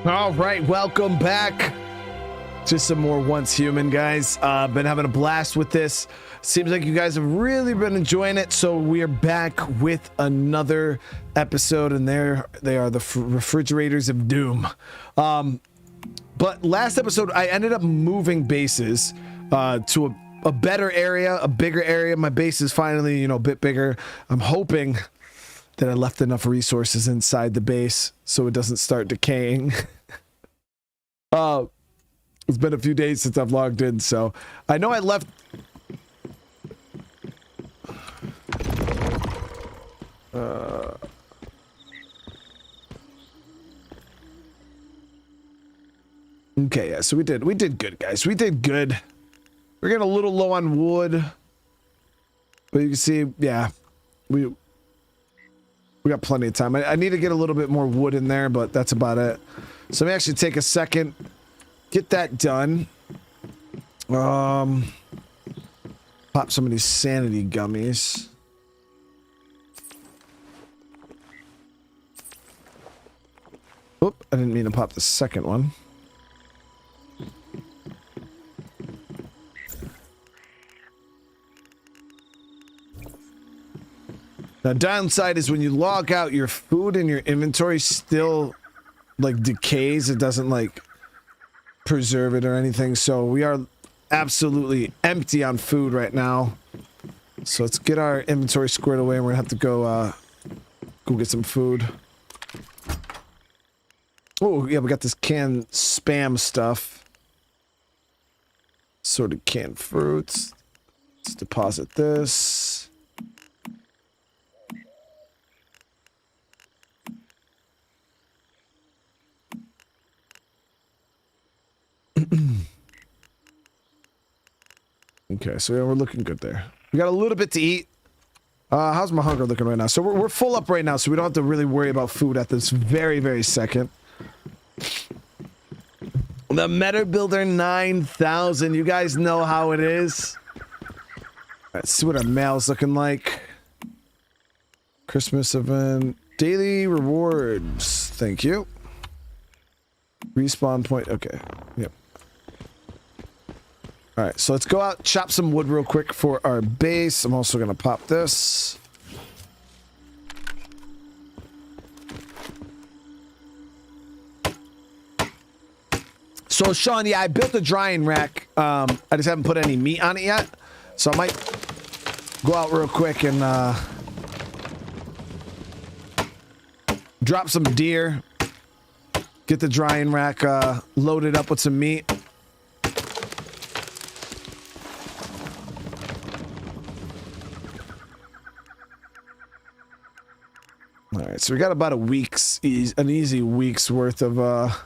All right, welcome back to some more Once Human, guys. Been having a blast with this. Seems like you guys have really been enjoying it, so we are back with another episode, and there they are, the refrigerators of doom. But last episode, I ended up moving bases to a better area, a bigger area. My base is finally, a bit bigger. I'm hoping that I left enough resources inside the base so it doesn't start decaying. It's been a few days since I've logged in, so I know I left. Okay, yeah, so we did good, guys. We did good. We're getting a little low on wood, but you can see, yeah, we got plenty of time. I need to get a little bit more wood in there, but that's about it. So let me actually take a second, get that done. Pop some of these sanity gummies. Oop, I didn't mean to pop the second one. Now, downside is when you log out, your food in your inventory still like decays. It doesn't like preserve it or anything. So we are absolutely empty on food right now. So let's get our inventory squared away, and we're gonna have to go get some food. Oh yeah, we got this canned spam stuff. Sorted canned fruits. Let's deposit this. Okay, so yeah, we're looking good there. We got a little bit to eat. How's my hunger looking right now? So we're full up right now, so we don't have to really worry about food at this very, very second. The Meta Builder 9000. You guys know how it is. Let's see what our mail's looking like. Christmas event. Daily rewards. Thank you. Respawn point. Okay. Yep. All right, so let's go out, chop some wood real quick for our base. I'm also going to pop this. So, Sean, yeah, I built a drying rack. I just haven't put any meat on it yet. So I might go out real quick and drop some deer. Get the drying rack loaded up with some meat. All right, so we got about an easy week's worth of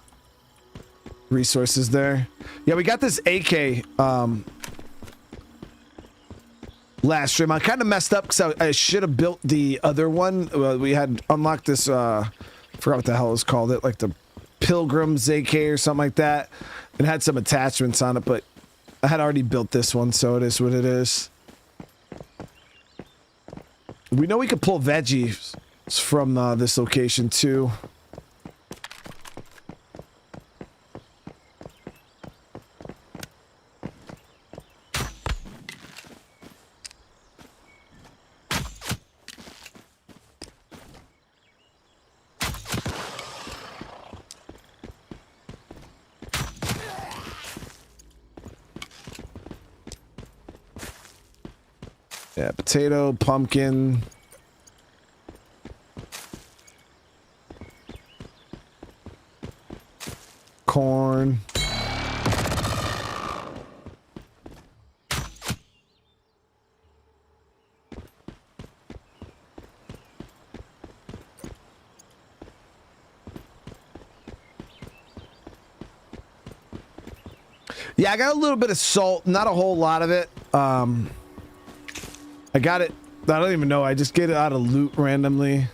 resources there. Yeah, we got this AK last stream. I kind of messed up because I should have built the other one. We had unlocked this, I forgot what the hell it was called, like the Pilgrim's AK or something like that. It had some attachments on it, but I had already built this one, so it is what it is. We know we could pull veggies from this location too. Yeah, potato, pumpkin. Corn. Yeah, I got a little bit of salt, not a whole lot of it. I got it. I don't even know. I just get it out of loot randomly.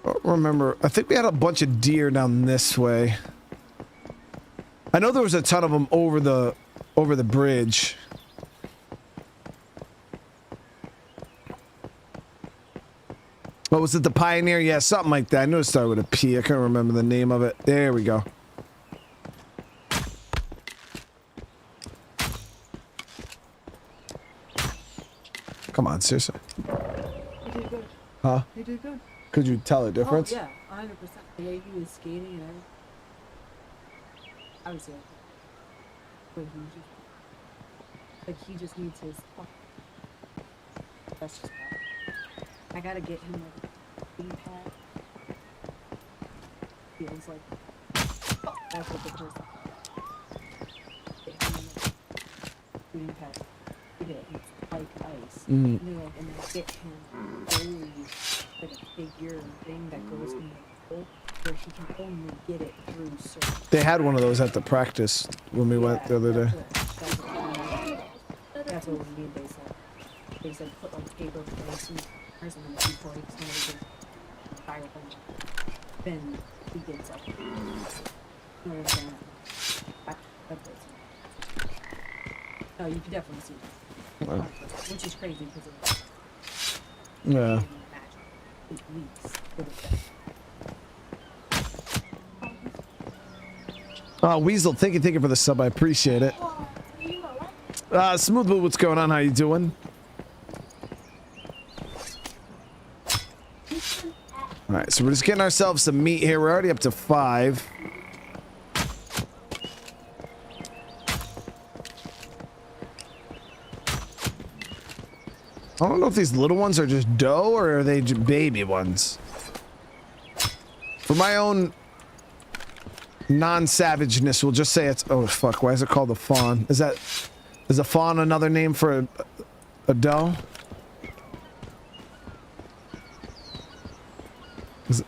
I don't remember. I think we had a bunch of deer down this way. I know there was a ton of them over the bridge. What was it? The Pioneer? Yeah, something like that. I knew it started with a P. I can't remember the name of it. There we go. Come on, seriously. You did good. Huh? You did good. Could you tell the difference? Oh, yeah, 100%. The way he was skating and everything. I would say, but he just needs his. That's just bad. I gotta get him like a green pad. Feels like that's what the person. Get him like a green pad. Get it. It's like ice. And then get him like a figure thing that goes in the hole where he can only get it through certain. They had one of those at the practice when we went the other day. That's what we mean. They said put like paper plates and then if he breaks one of the styrofoam, then he gets up. You know what I'm saying? That's it. No, you can definitely see that. Which is crazy because of Yeah. it leaks for the Weasel, thank you for the sub. I appreciate it. Smooth Blue, what's going on? How you doing? All right, so we're just getting ourselves some meat here. We're already up to 5. I don't know if these little ones are just doe or are they baby ones. For my own non-savageness, we'll just say it's... Oh, fuck. Why is it called a fawn? Is a fawn another name for a doe? Is it...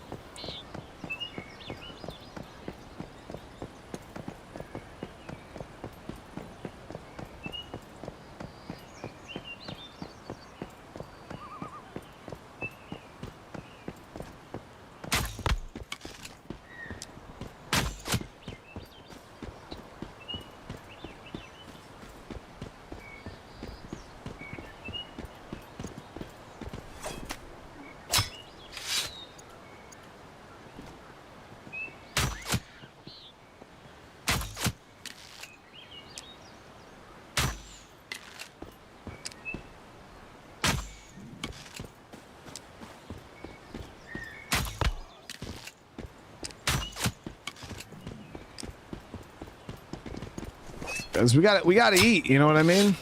We gotta eat, you know what I mean?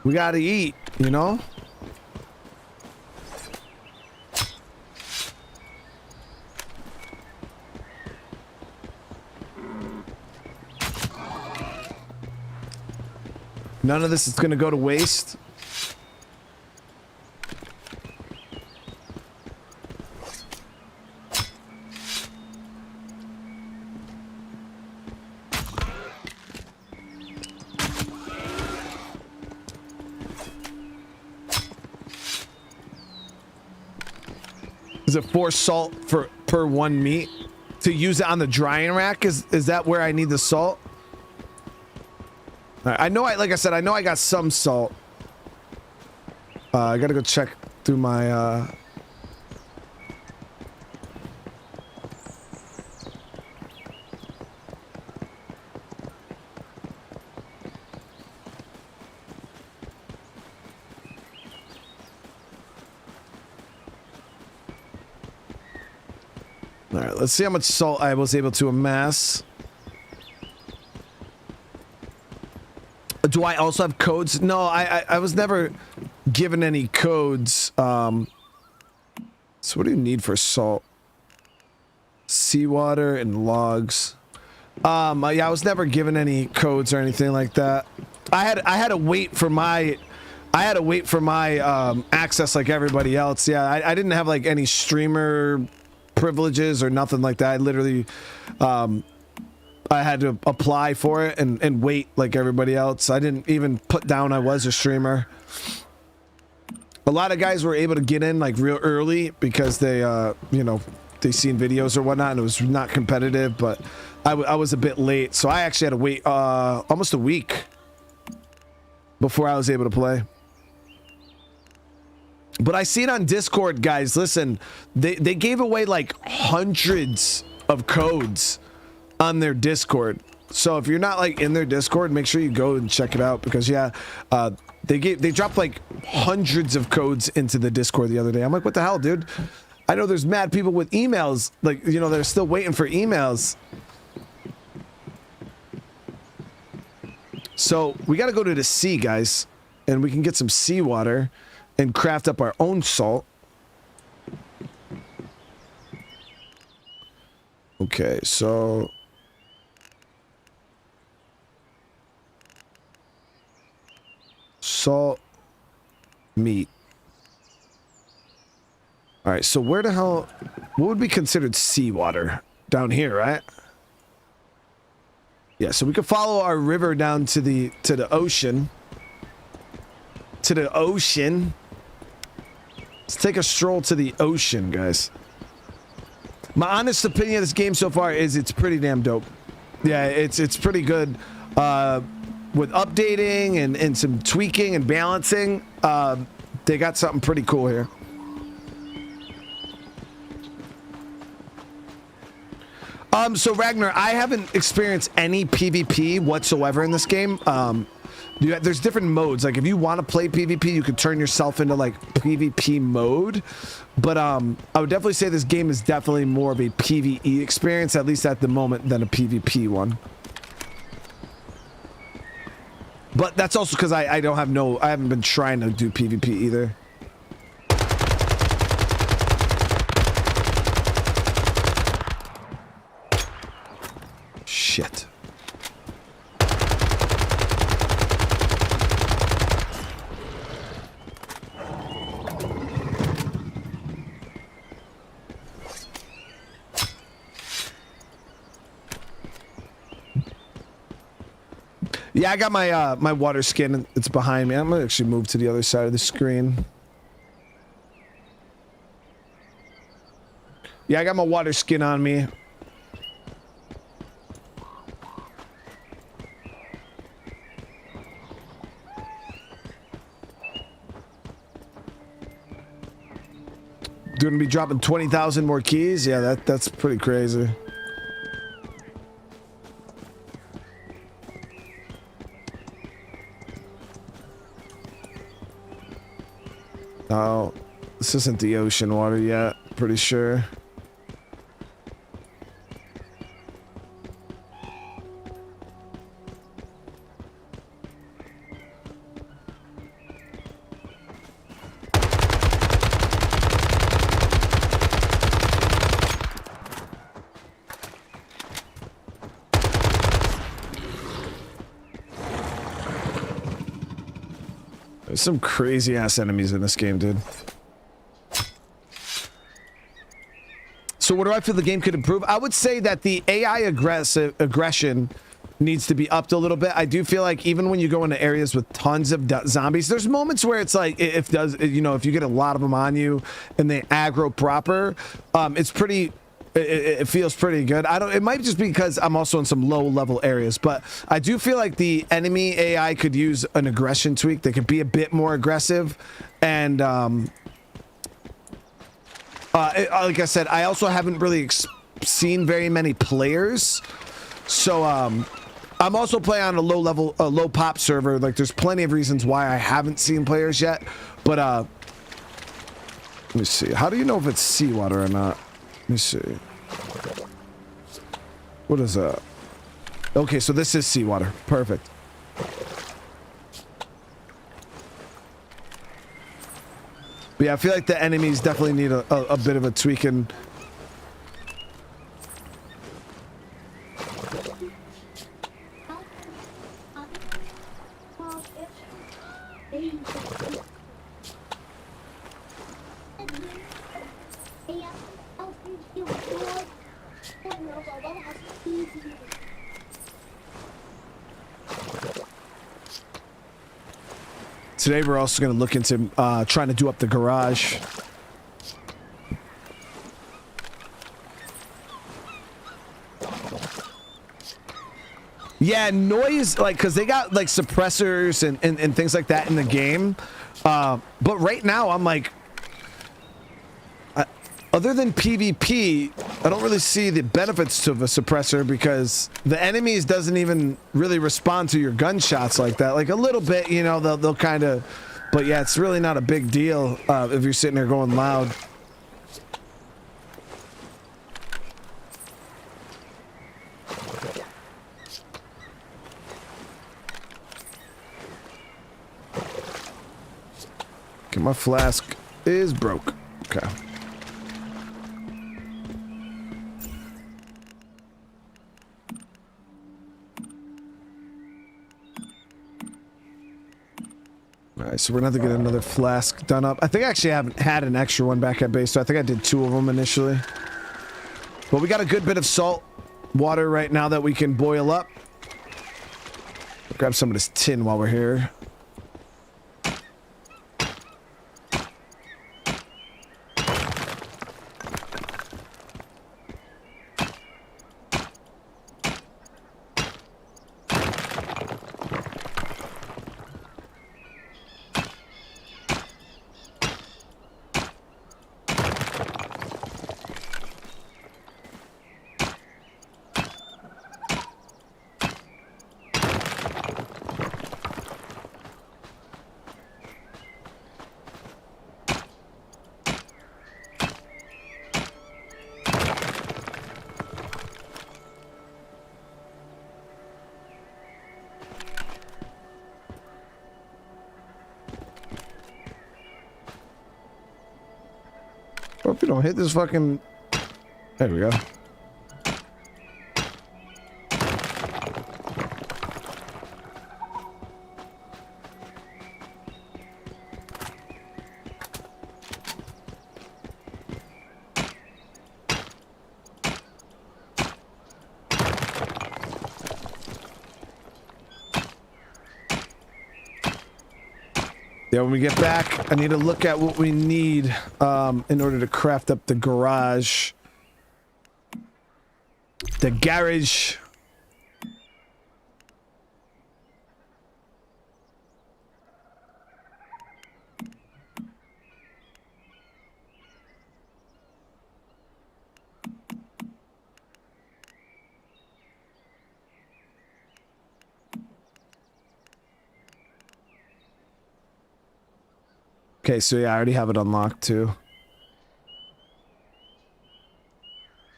We gotta eat, you know? None of this is gonna go to waste. Is it 4 salt per 1 meat to use it on the drying rack? Is that where I need the salt? All right, I know like I said, I know I got some salt. I gotta go check through my let's see how much salt I was able to amass. Do I also have codes? No, I was never given any codes. So what do you need for salt? Seawater and logs. Yeah, I was never given any codes or anything like that. I had to wait for my access like everybody else. Yeah, I didn't have like any streamer privileges or nothing like that. I literally I had to apply for it and wait like everybody else. I didn't even put down I was a streamer. A lot of guys were able to get in like real early because they you know, they seen videos or whatnot and it was not competitive, but I was a bit late, so I actually had to wait almost a week before I was able to play. But I see it on Discord, guys. Listen, they gave away like hundreds of codes on their Discord. So if you're not like in their Discord, make sure you go and check it out, because yeah, they dropped like hundreds of codes into the Discord the other day. I'm like, what the hell, dude? I know there's mad people with emails, like, you know, they're still waiting for emails. So we got to go to the sea, guys, and we can get some seawater and craft up our own salt. Okay, so salt, meat. All right, so where the hell, what would be considered seawater? Down here, right? Yeah, so we could follow our river down to the ocean. To the ocean. Let's take a stroll to the ocean, guys. My honest opinion of this game so far is it's pretty damn dope. Yeah, it's pretty good. With updating and some tweaking and balancing, they got something pretty cool here. So Ragnar, I haven't experienced any PvP whatsoever in this game. There's different modes. Like if you want to play PvP, you could turn yourself into like PvP mode. But I would definitely say this game is definitely more of a PvE experience, at least at the moment, than a PvP one. But that's also because I haven't been trying to do PvP either. Shit. Yeah, I got my my water skin. It's behind me. I'm gonna actually move to the other side of the screen. Yeah, I got my water skin on me. Gonna be dropping 20,000 more keys. Yeah, that's pretty crazy. Oh, this isn't the ocean water yet, pretty sure. There's some crazy ass enemies in this game, dude. So what do I feel the game could improve? I would say that the AI aggression needs to be upped a little bit. I do feel like even when you go into areas with tons of zombies, there's moments where it's like if you get a lot of them on you and they aggro proper, it's pretty. It feels pretty good. It might just be because I'm also in some low level areas, but I do feel like the enemy AI could use an aggression tweak. They could be a bit more aggressive, and like I said, I also haven't really seen very many players, so I'm also playing on a low pop server. Like there's plenty of reasons why I haven't seen players yet, but let me see. How do you know if it's seawater or not? Let me see. What is that? Okay, so this is seawater. Perfect. But yeah, I feel like the enemies definitely need a bit of a tweaking. Today we're also going to look into trying to do up the garage. Yeah, noise, like, because they got like suppressors and things like that in the game. But right now, I'm like, other than PvP, I don't really see the benefits of a suppressor because the enemies doesn't even really respond to your gunshots like that. Like a little bit, you know, they'll kind of, but yeah, it's really not a big deal if you're sitting there going loud. Okay, my flask is broke. Okay. All right, so we're gonna have to get another flask done up. I think I actually haven't had an extra one back at base, so I think I did 2 of them initially. But we got a good bit of salt water right now that we can boil up. Grab some of this tin while we're here. Hope you don't hit this fucking... There we go. Yeah, when we get back, I need to look at what we need in order to craft up the garage. The garage. Okay, so yeah, I already have it unlocked too.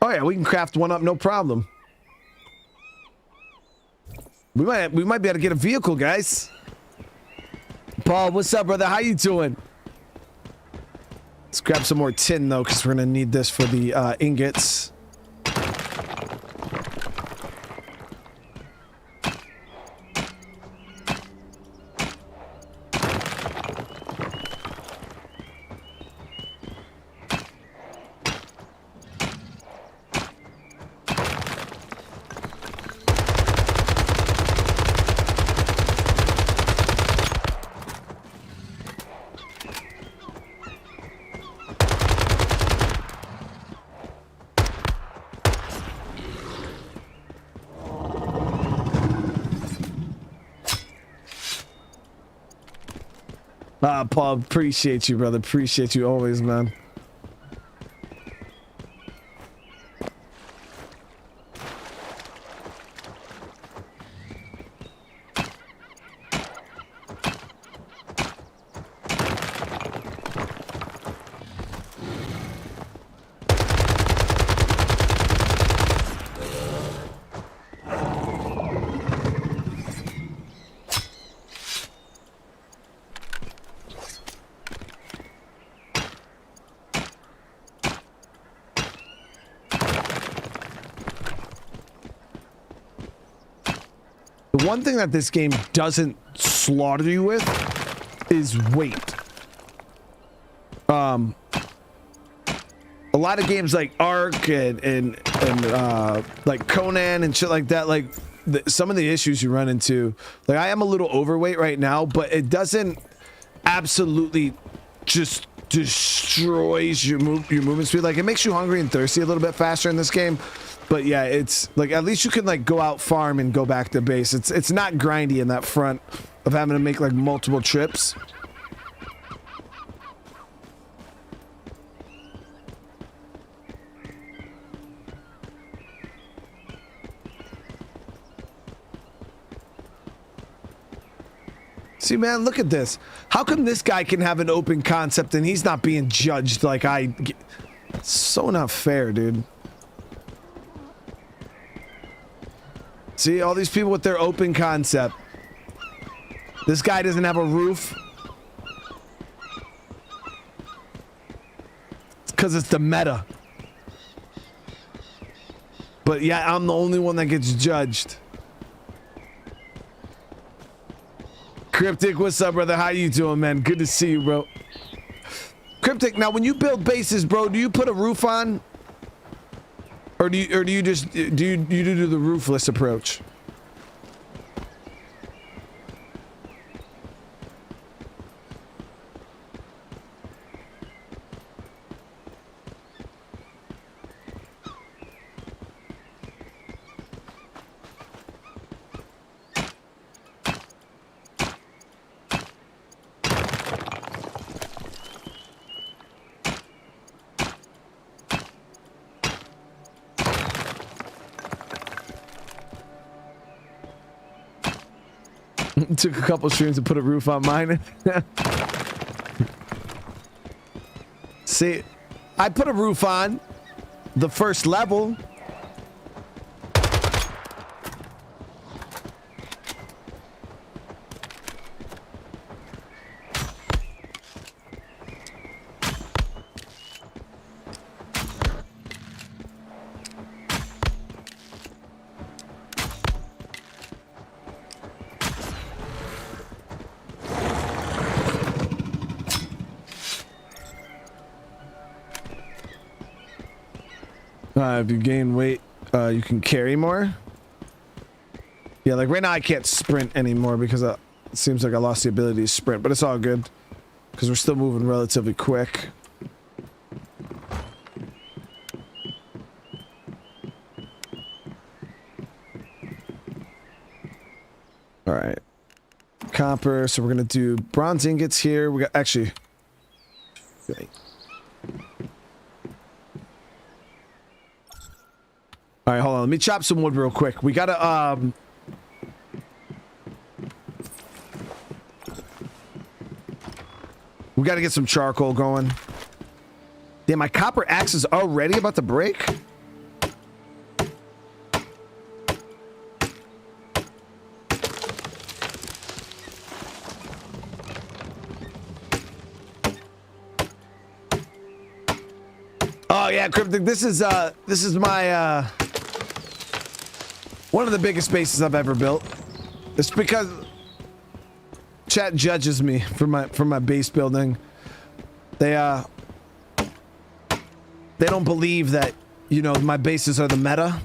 Oh yeah, we can craft one up, no problem. We might be able to get a vehicle, guys. Paul, what's up, brother? How you doing? Let's grab some more tin though, because we're gonna need this for the ingots. Paul, appreciate you, brother. Appreciate you always, man. One thing that this game doesn't slaughter you with is weight. A lot of games like Ark and like Conan and shit like that, like some of the issues you run into, like I am a little overweight right now, but it doesn't absolutely just destroys your movement speed. Like it makes you hungry and thirsty a little bit faster in this game, But yeah, it's like at least you can like go out farm and go back to base. It's not grindy in that front of having to make like multiple trips. See, man, look at this. How come this guy can have an open concept and he's not being judged like I... So not fair, dude. See, all these people with their open concept. This guy doesn't have a roof. It's because it's the meta. But yeah, I'm the only one that gets judged. Cryptic, what's up, brother? How you doing, man? Good to see you, bro. Cryptic, now when you build bases, bro, do you put a roof on? Or do you just do you do the roofless approach? Took a couple streams to put a roof on mine. See, I put a roof on the first level. If you gain weight, you can carry more. Yeah, like right now I can't sprint anymore because it seems like I lost the ability to sprint, but it's all good because we're still moving relatively quick. All right, copper. So we're gonna do bronze ingots here. We got actually. Okay. All right, hold on. Let me chop some wood real quick. We gotta, we gotta get some charcoal going. Damn, my copper axe is already about to break? Oh yeah, Cryptic, this is my, one of the biggest bases I've ever built. It's because chat judges me for my base building. They don't believe that, you know, my bases are the meta.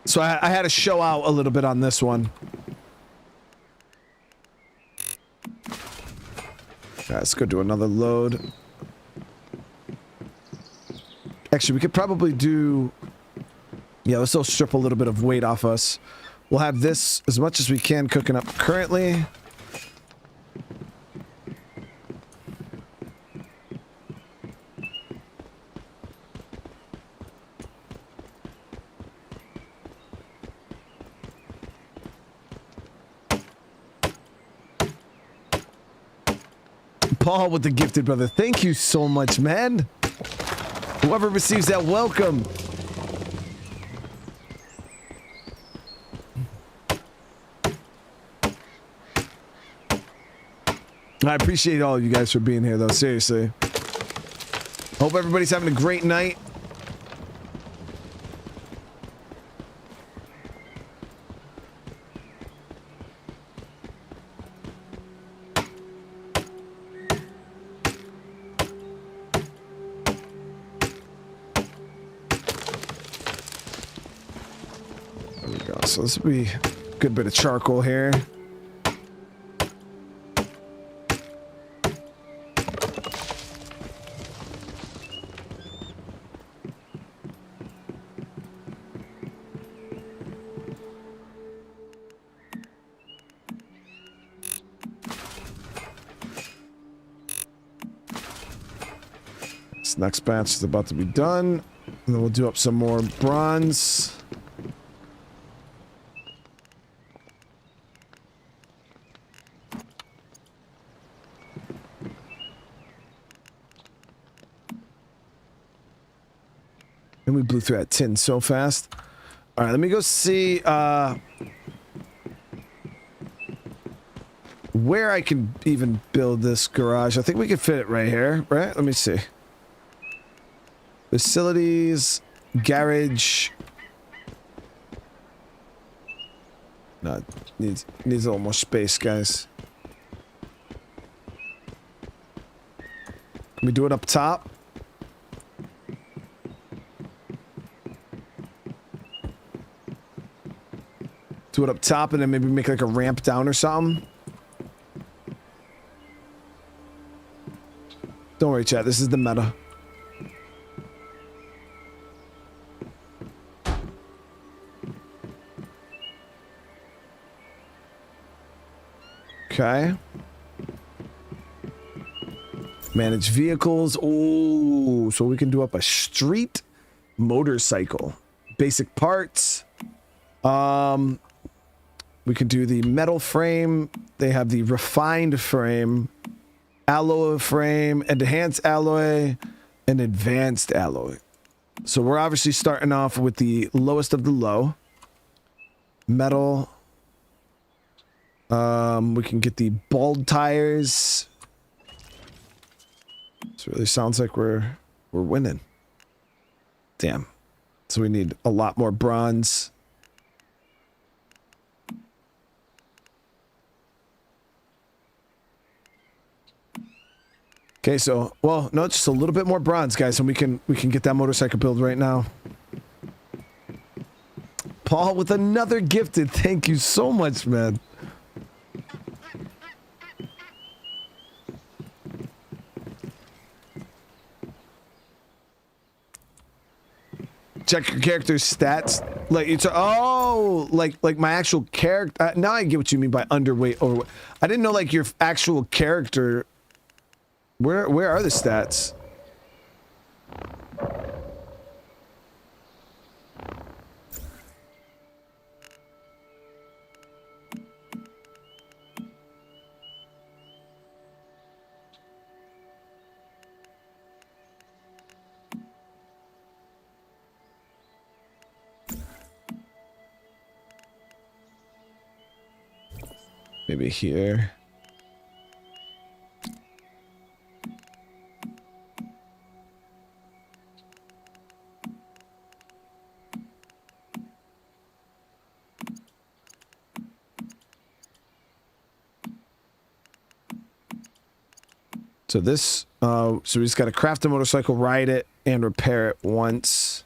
So I had to show out a little bit on this one. Okay, let's go do another load. Actually, we could probably do... Yeah, let's still strip a little bit of weight off us. We'll have this as much as we can cooking up currently. Paul with the gifted brother. Thank you so much, man. Whoever receives that, welcome. I appreciate all of you guys for being here, though. Seriously. Hope everybody's having a great night. So this would be a good bit of charcoal here. This next batch is about to be done. And then we'll do up some more bronze. And we blew through that tin so fast. All right, let me go see where I can even build this garage. I think we can fit it right here, right? Let me see. Facilities, garage. No, it needs a little more space, guys. Can we do it up top? Do it up top and then maybe make like a ramp down or something. Don't worry, chat. This is the meta. Okay. Manage vehicles. Oh, so we can do up a street motorcycle. Basic parts. We can do the metal frame. They have the refined frame, alloy frame, enhanced alloy, and advanced alloy. So we're obviously starting off with the lowest of the low. Metal. We can get the bald tires. This really sounds like we're winning. Damn. So we need a lot more bronze. Okay, so well, no, just a little bit more bronze, guys, and we can get that motorcycle build right now. Paul with another gifted. Thank you so much, man. Check your character's stats. Like it's like my actual character. Now I get what you mean by underweight, overweight. I didn't know like your actual character. Where are the stats? Maybe here. So this, so we just got to craft a motorcycle, ride it, and repair it once.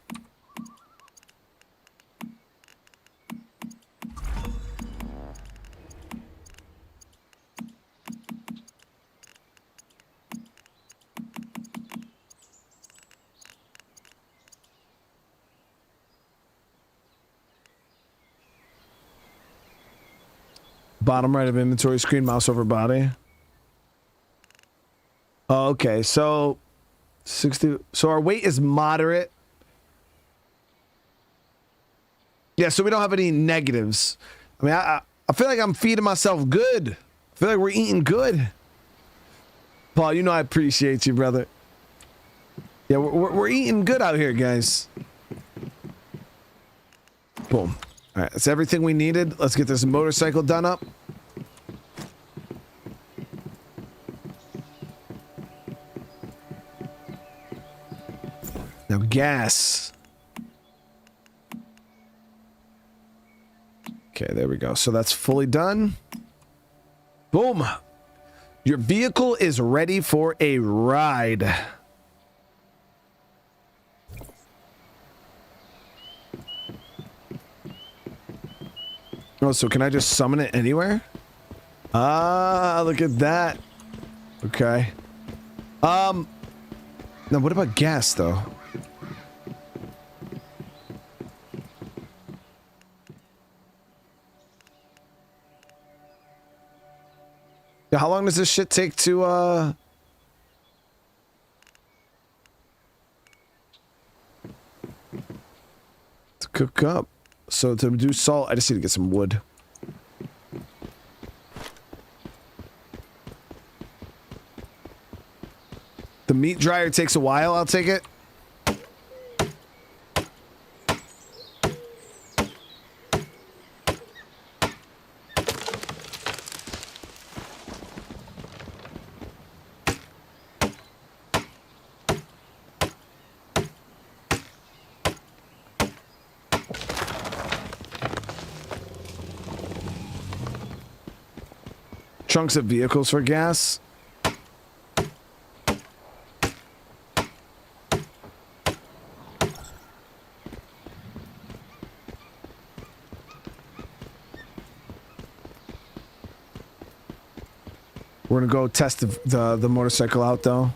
Bottom right of inventory screen, mouse over body. Oh, okay, so 60. So our weight is moderate. Yeah, so we don't have any negatives. I mean, I feel like I'm feeding myself good. I feel like we're eating good. Paul, you know I appreciate you, brother. Yeah, we're eating good out here, guys. Boom. All right, that's everything we needed. Let's get this motorcycle done up. Now gas. Okay, there we go. So that's fully done. Boom. Your vehicle is ready for a ride. Oh, so can I just summon it anywhere? Ah, look at that. Okay. Now what about gas though? Yeah, how long does this shit take to cook up? So to do salt, I just need to get some wood. The meat dryer takes a while, I'll take it. Trunks of vehicles for gas. We're gonna go test the motorcycle out though.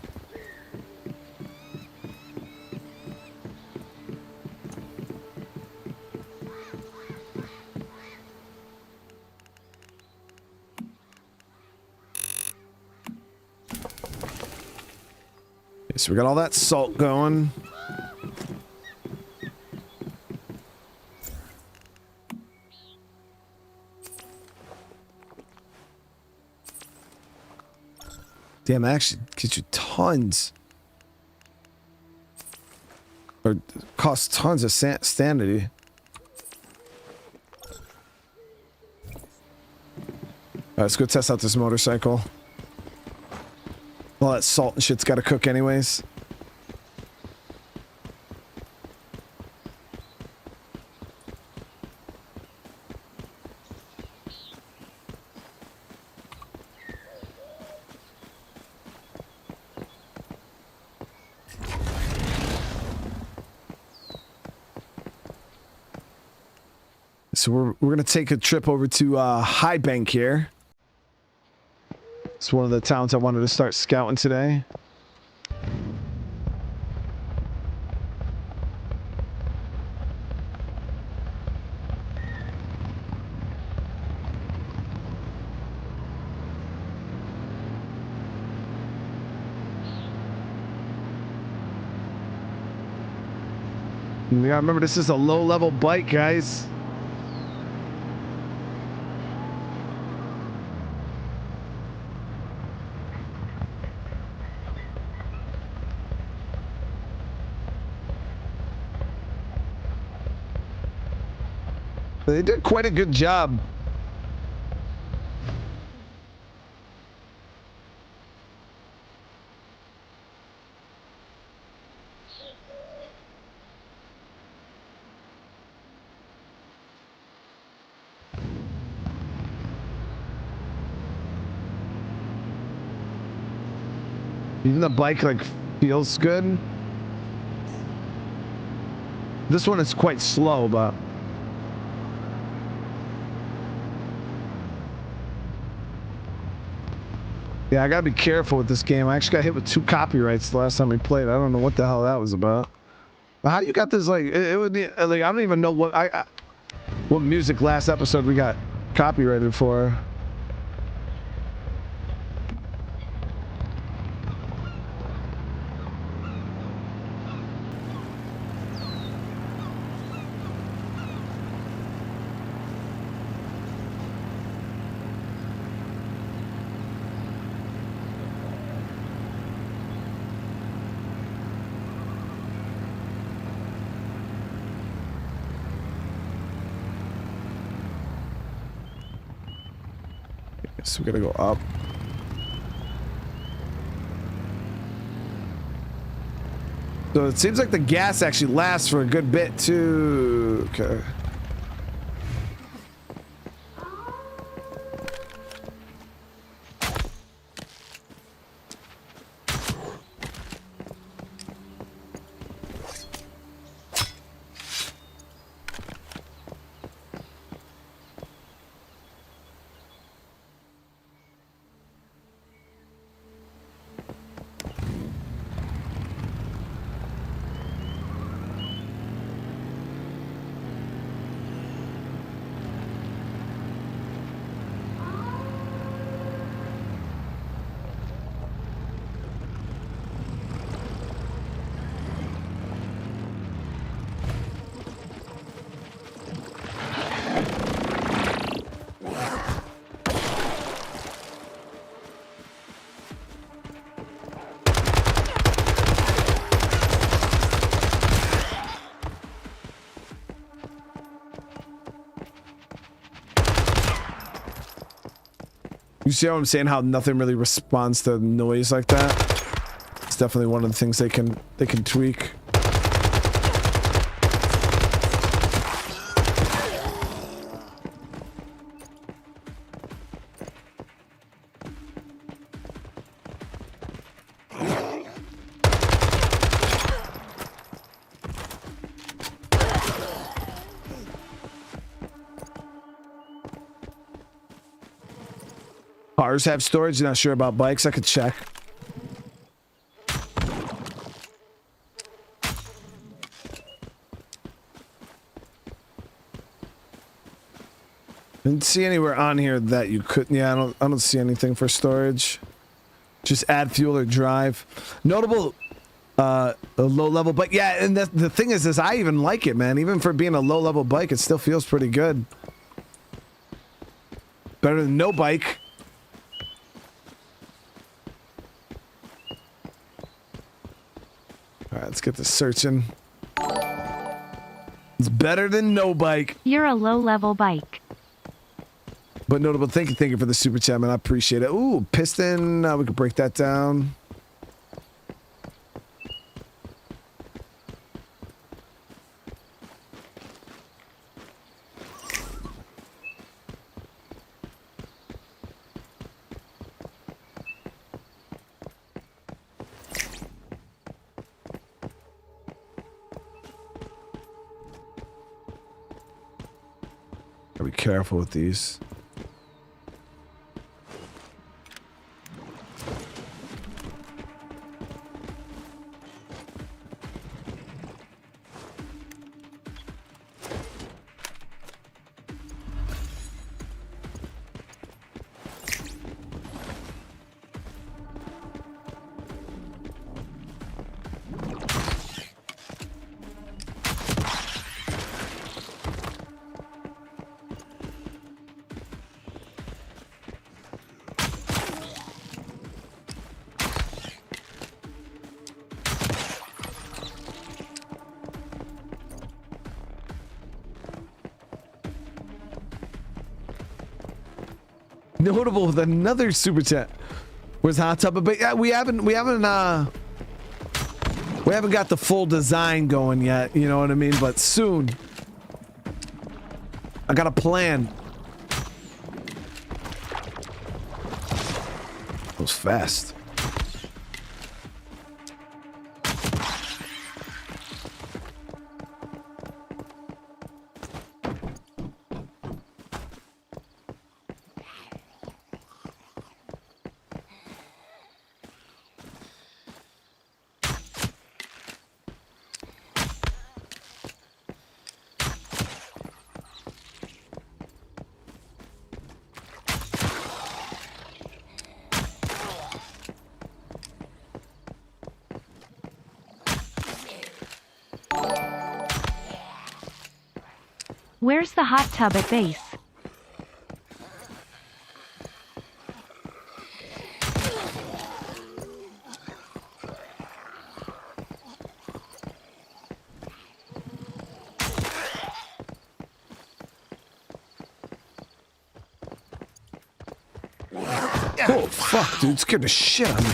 Okay, so we got all that salt going. Damn, that actually gets you tons. Or costs tons of sanity. Alright, let's go test out this motorcycle. All that salt and shit's gotta cook anyways. So we're gonna take a trip over to High Bank here. It's one of the towns I wanted to start scouting today. And yeah, remember this is a low-level bike, guys. They did quite a good job. Even the bike like feels good. This one is quite slow, but yeah, I gotta be careful with this game. I actually got hit with 2 copyrights the last time we played. I don't know what the hell that was about. But how do you got this? Like, it would be like I don't even know what music last episode we got copyrighted for. So we gotta go up. So it seems like the gas actually lasts for a good bit too. Okay. You see how I'm saying how nothing really responds to noise like that? It's definitely one of the things they can tweak. Cars have storage. You're not sure about bikes? I could check. Didn't see anywhere on here that you couldn't. Yeah, I don't see anything for storage. Just add fuel or drive. Notable a low level bike. Yeah, and the thing is I even like it, man. Even for being a low level bike, it still feels pretty good. Better than no bike. Alright, let's get this searching. It's better than no bike. You're a low-level bike. But notable, thank you for the super chat, man. I appreciate it. Ooh, piston. We could break that down. Gotta be careful with these. Notable with another super chat. Where's hot tub? But yeah, we haven't got the full design going yet. You know what I mean? But soon. I got a plan. That was fast. Where's the hot tub at base? Oh, fuck, dude. Scared the shit out of me.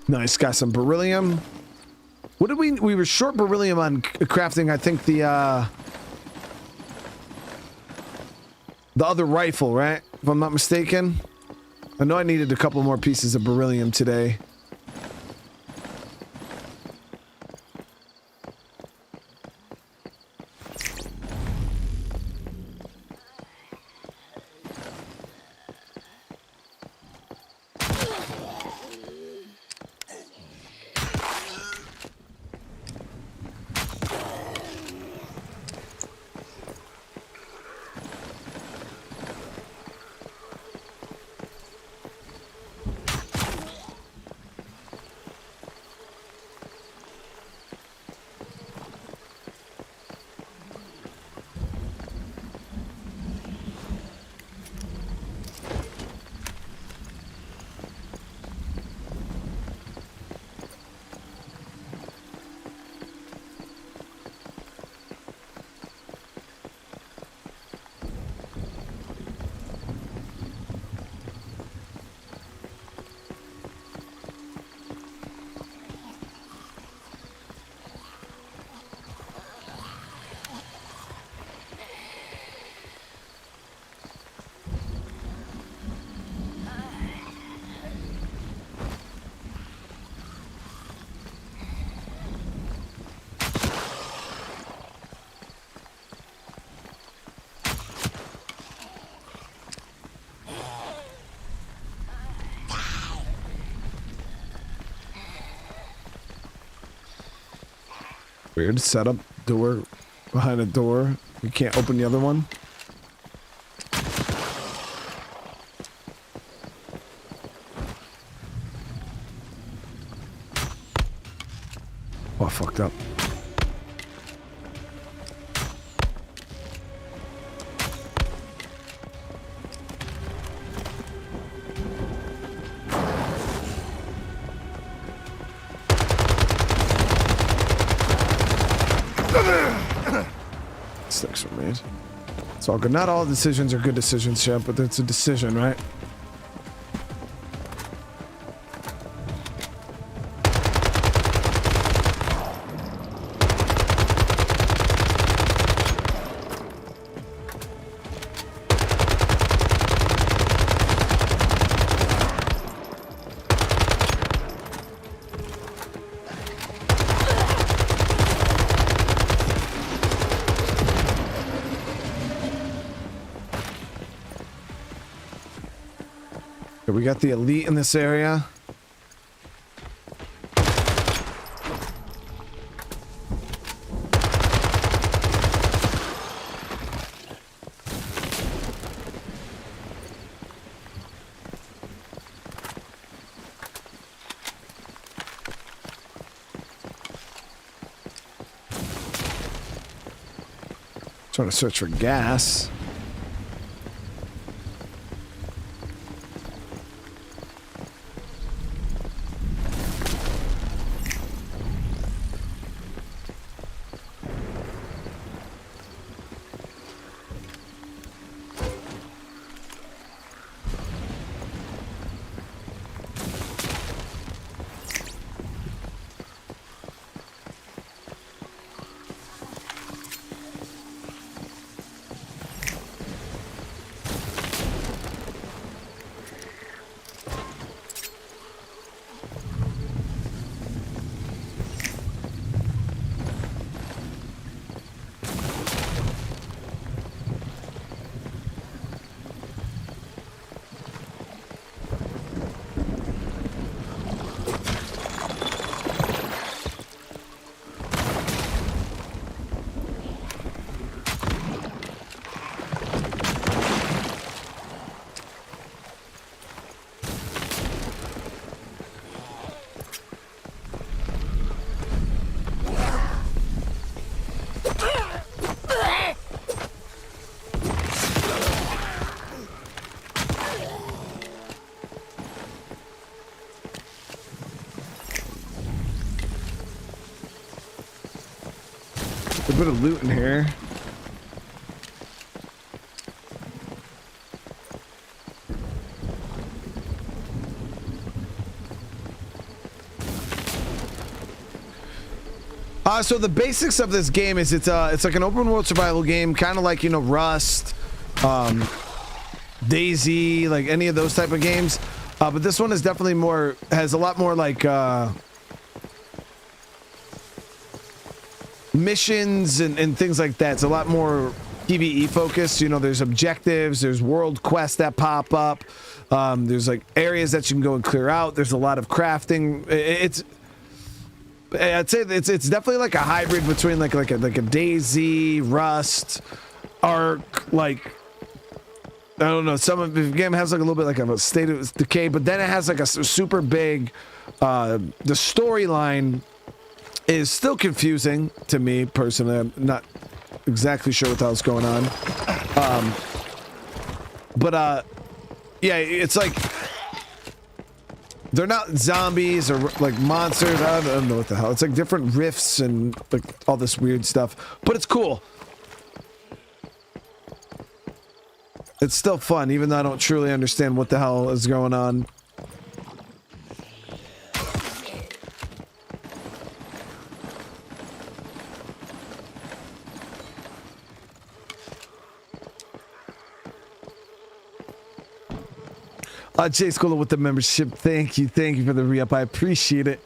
Nice, got some beryllium. What did we were short beryllium on crafting, I think the other rifle, right? If I'm not mistaken. I know I needed a couple more pieces of beryllium today. Weird setup. Door behind a door. You can't open the other one. Oh, I fucked up. Sticks were made. It's all good. Not all decisions are good decisions, Chef, but it's a decision, right? We got the elite in this area. Trying to search for gas. A bit of loot in here. So the basics of this game is it's like an open world survival game, kind of like, you know, Rust, DayZ, like any of those type of games. But this one is definitely more, has a lot more like missions and things like that. It's a lot more PvE focused. You know, there's objectives, there's world quests that pop up, there's like areas that you can go and clear out. There's a lot of crafting. I'd say it's definitely like a hybrid between like a DayZ, Rust, Ark, like I don't know. Some of the game has like a little bit like a State of Decay, but then it has like a super big. The storyline is still confusing to me personally. I'm not exactly sure what the hell's going on. Yeah, it's like they're not zombies or like monsters. I don't know what the hell. It's like different rifts and like all this weird stuff, but it's cool. It's still fun, even though I don't truly understand what the hell is going on. Jay Scholar with the membership. Thank you for the re-up. I appreciate it.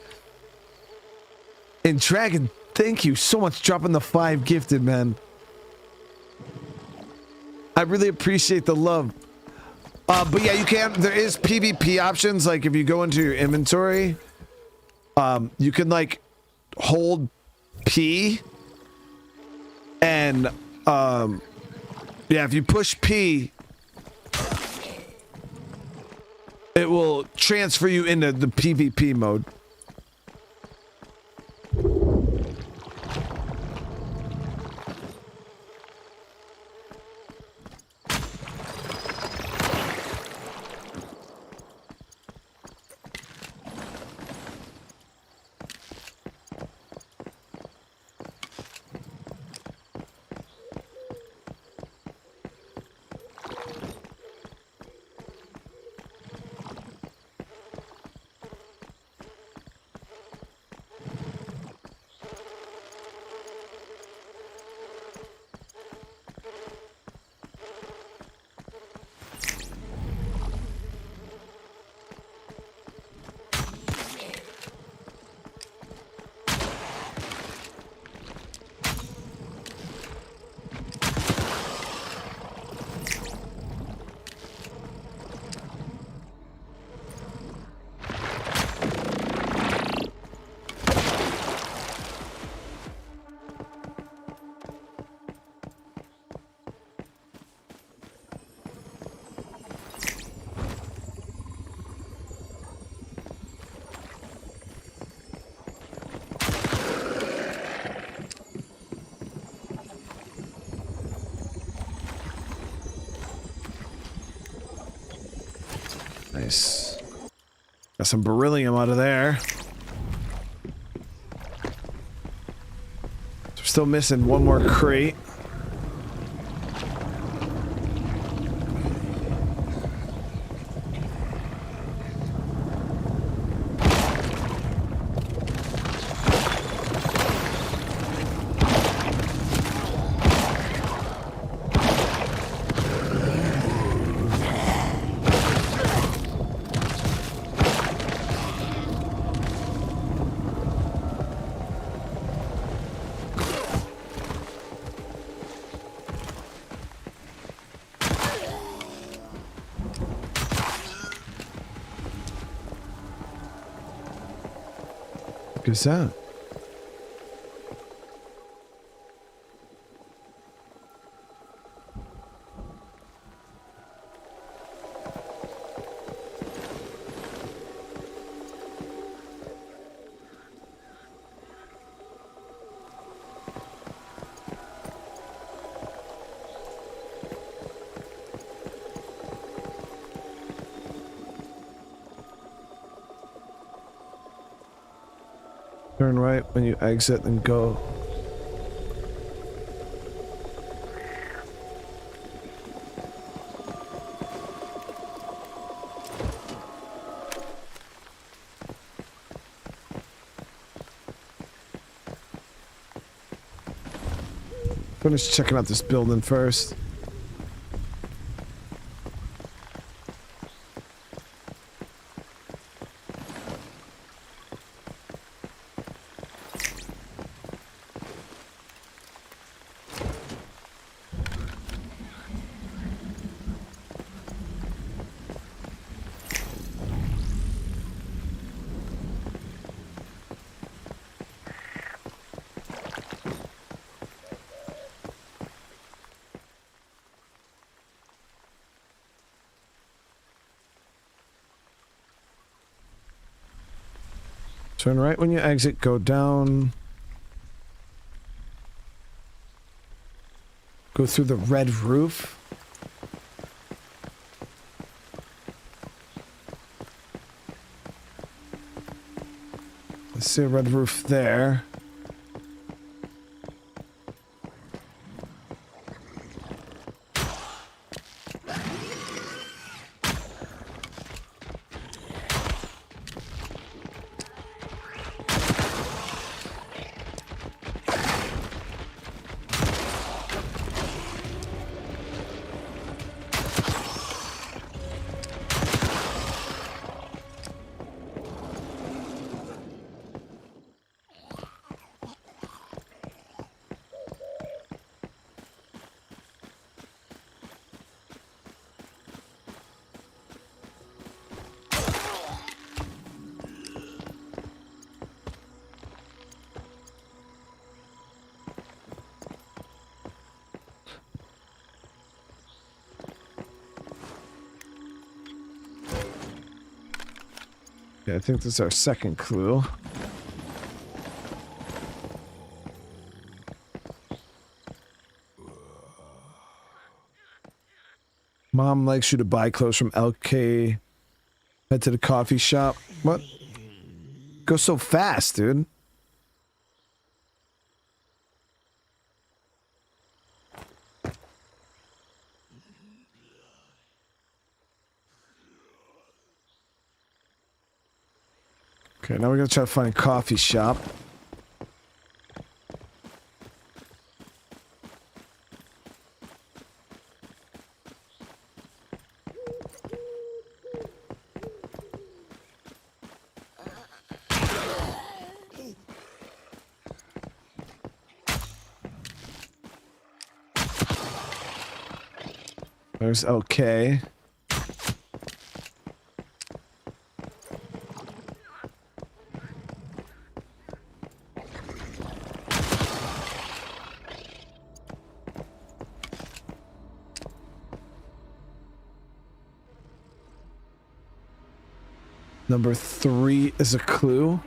And Dragon, thank you so much dropping the 5 gifted, man. I really appreciate the love. But yeah, you can. There is PvP options. Like if you go into your inventory, you can like hold P, and yeah, if you push P, it will transfer you into the PvP mode. Nice. Got some beryllium out of there. We're still missing one more crate. What is that? Turn right when you exit and go. Finish checking out this building first. Turn right when you exit, go down. Go through the red roof. I see a red roof there. Yeah, I think this is our second clue. Mom likes you to buy clothes from LK. Head to the coffee shop. What? Go so fast, dude. Okay, now we're gonna try to find a coffee shop. There's okay. Number 3 is a clue.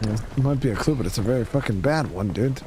Yeah, it might be a clue, but it's a very fucking bad one, dude.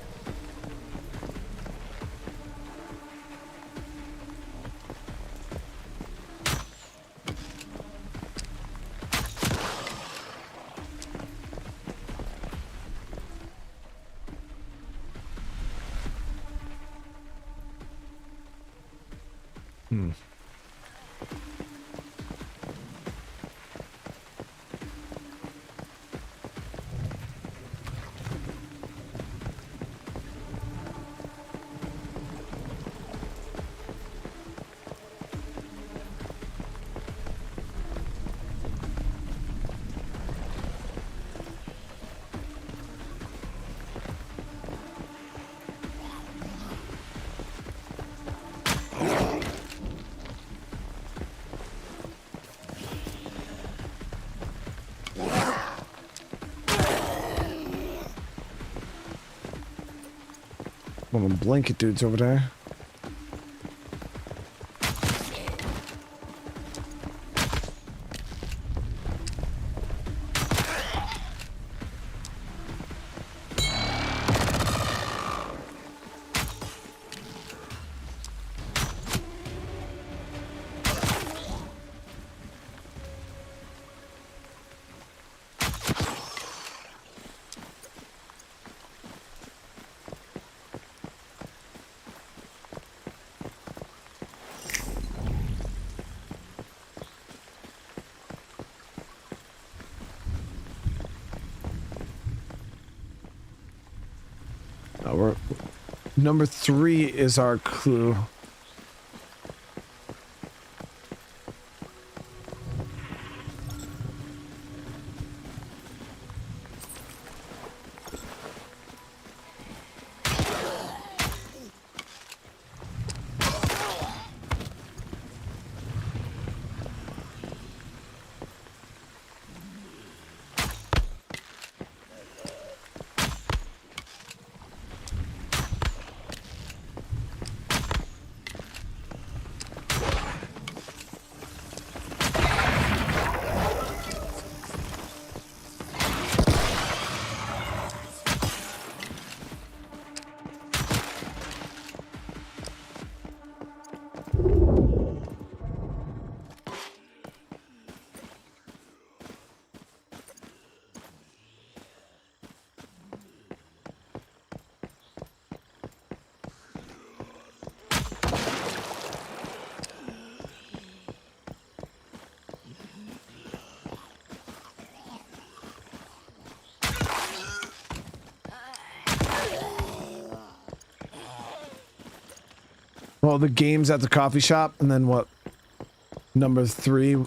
One of them blanket dudes over there. Number 3 is our clue. Well, the game's at the coffee shop, and then what? Number 3.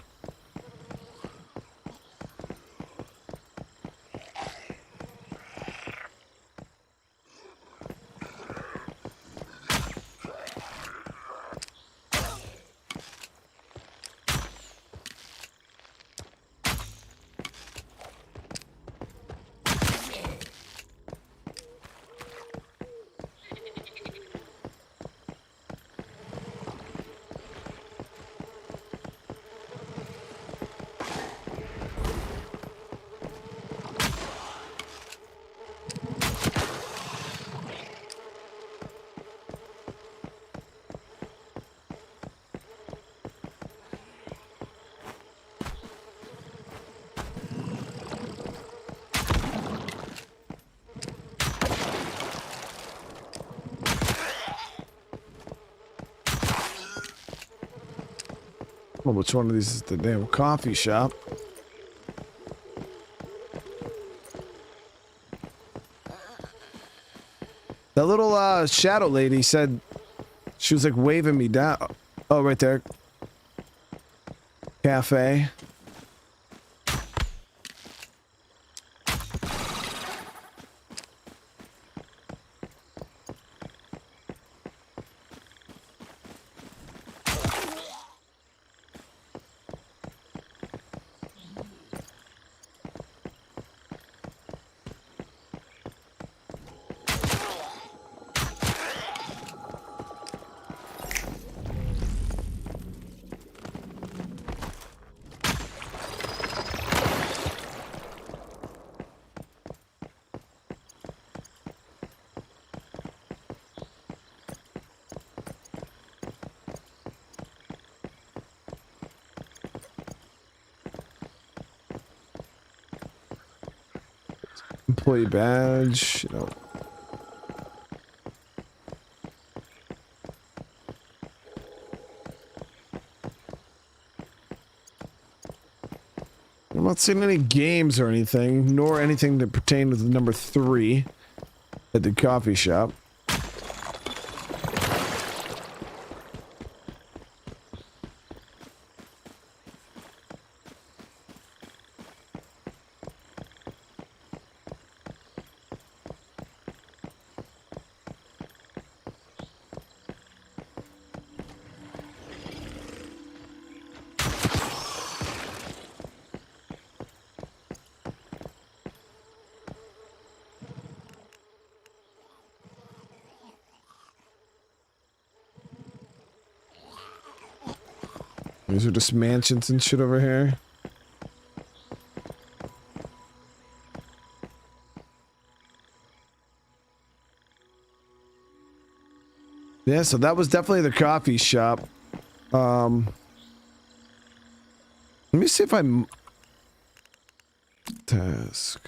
Well, which one of these is the damn coffee shop? That little shadow lady said she was like waving me down. Oh, right there. Cafe. Employee badge, you know. I'm not seeing any games or anything, nor anything that pertain to the number 3 at the coffee shop. These are just mansions and shit over here. Yeah, so that was definitely the coffee shop. Let me see if I'm... Task.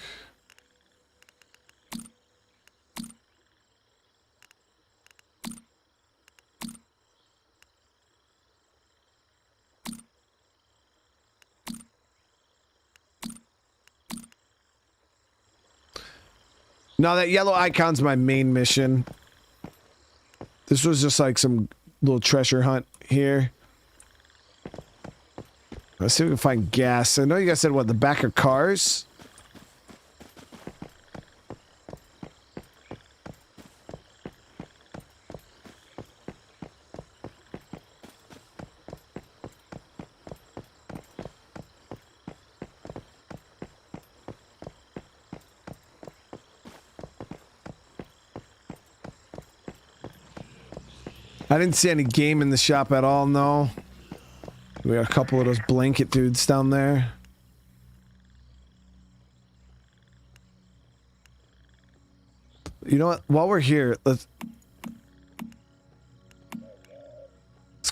No, that yellow icon's my main mission. This was just like some little treasure hunt here. Let's see if we can find gas. I know you guys said, what, the back of cars? I didn't see any game in the shop at all, no. We got a couple of those blanket dudes down there. You know what? While we're here, let's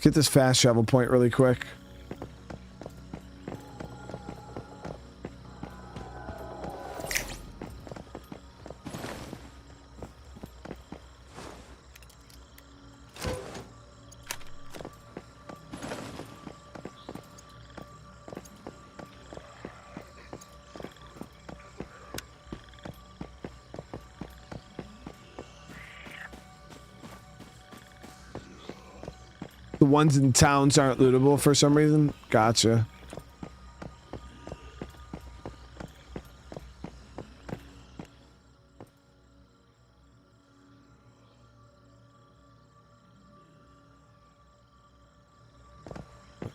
get this fast travel point really quick. The ones in towns aren't lootable for some reason? Gotcha.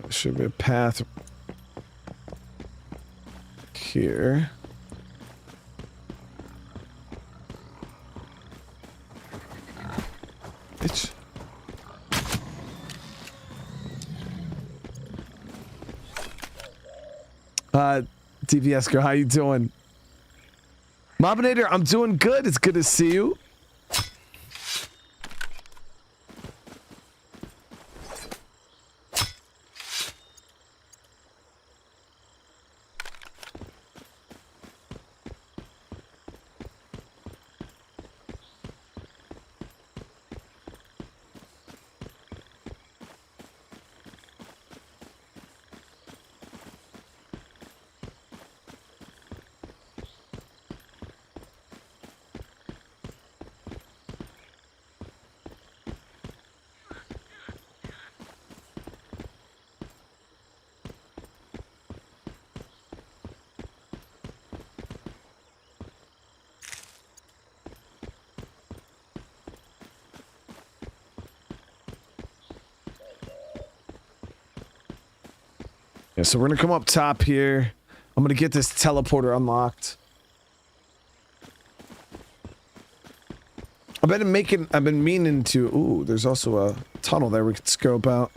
There should be a path here. Bitch. DVS girl, how you doing? Mobinator, I'm doing good. It's good to see you. Yeah, so we're gonna come up top here. I'm gonna get this teleporter unlocked. I've been meaning to. Ooh, there's also a tunnel there we could scope out.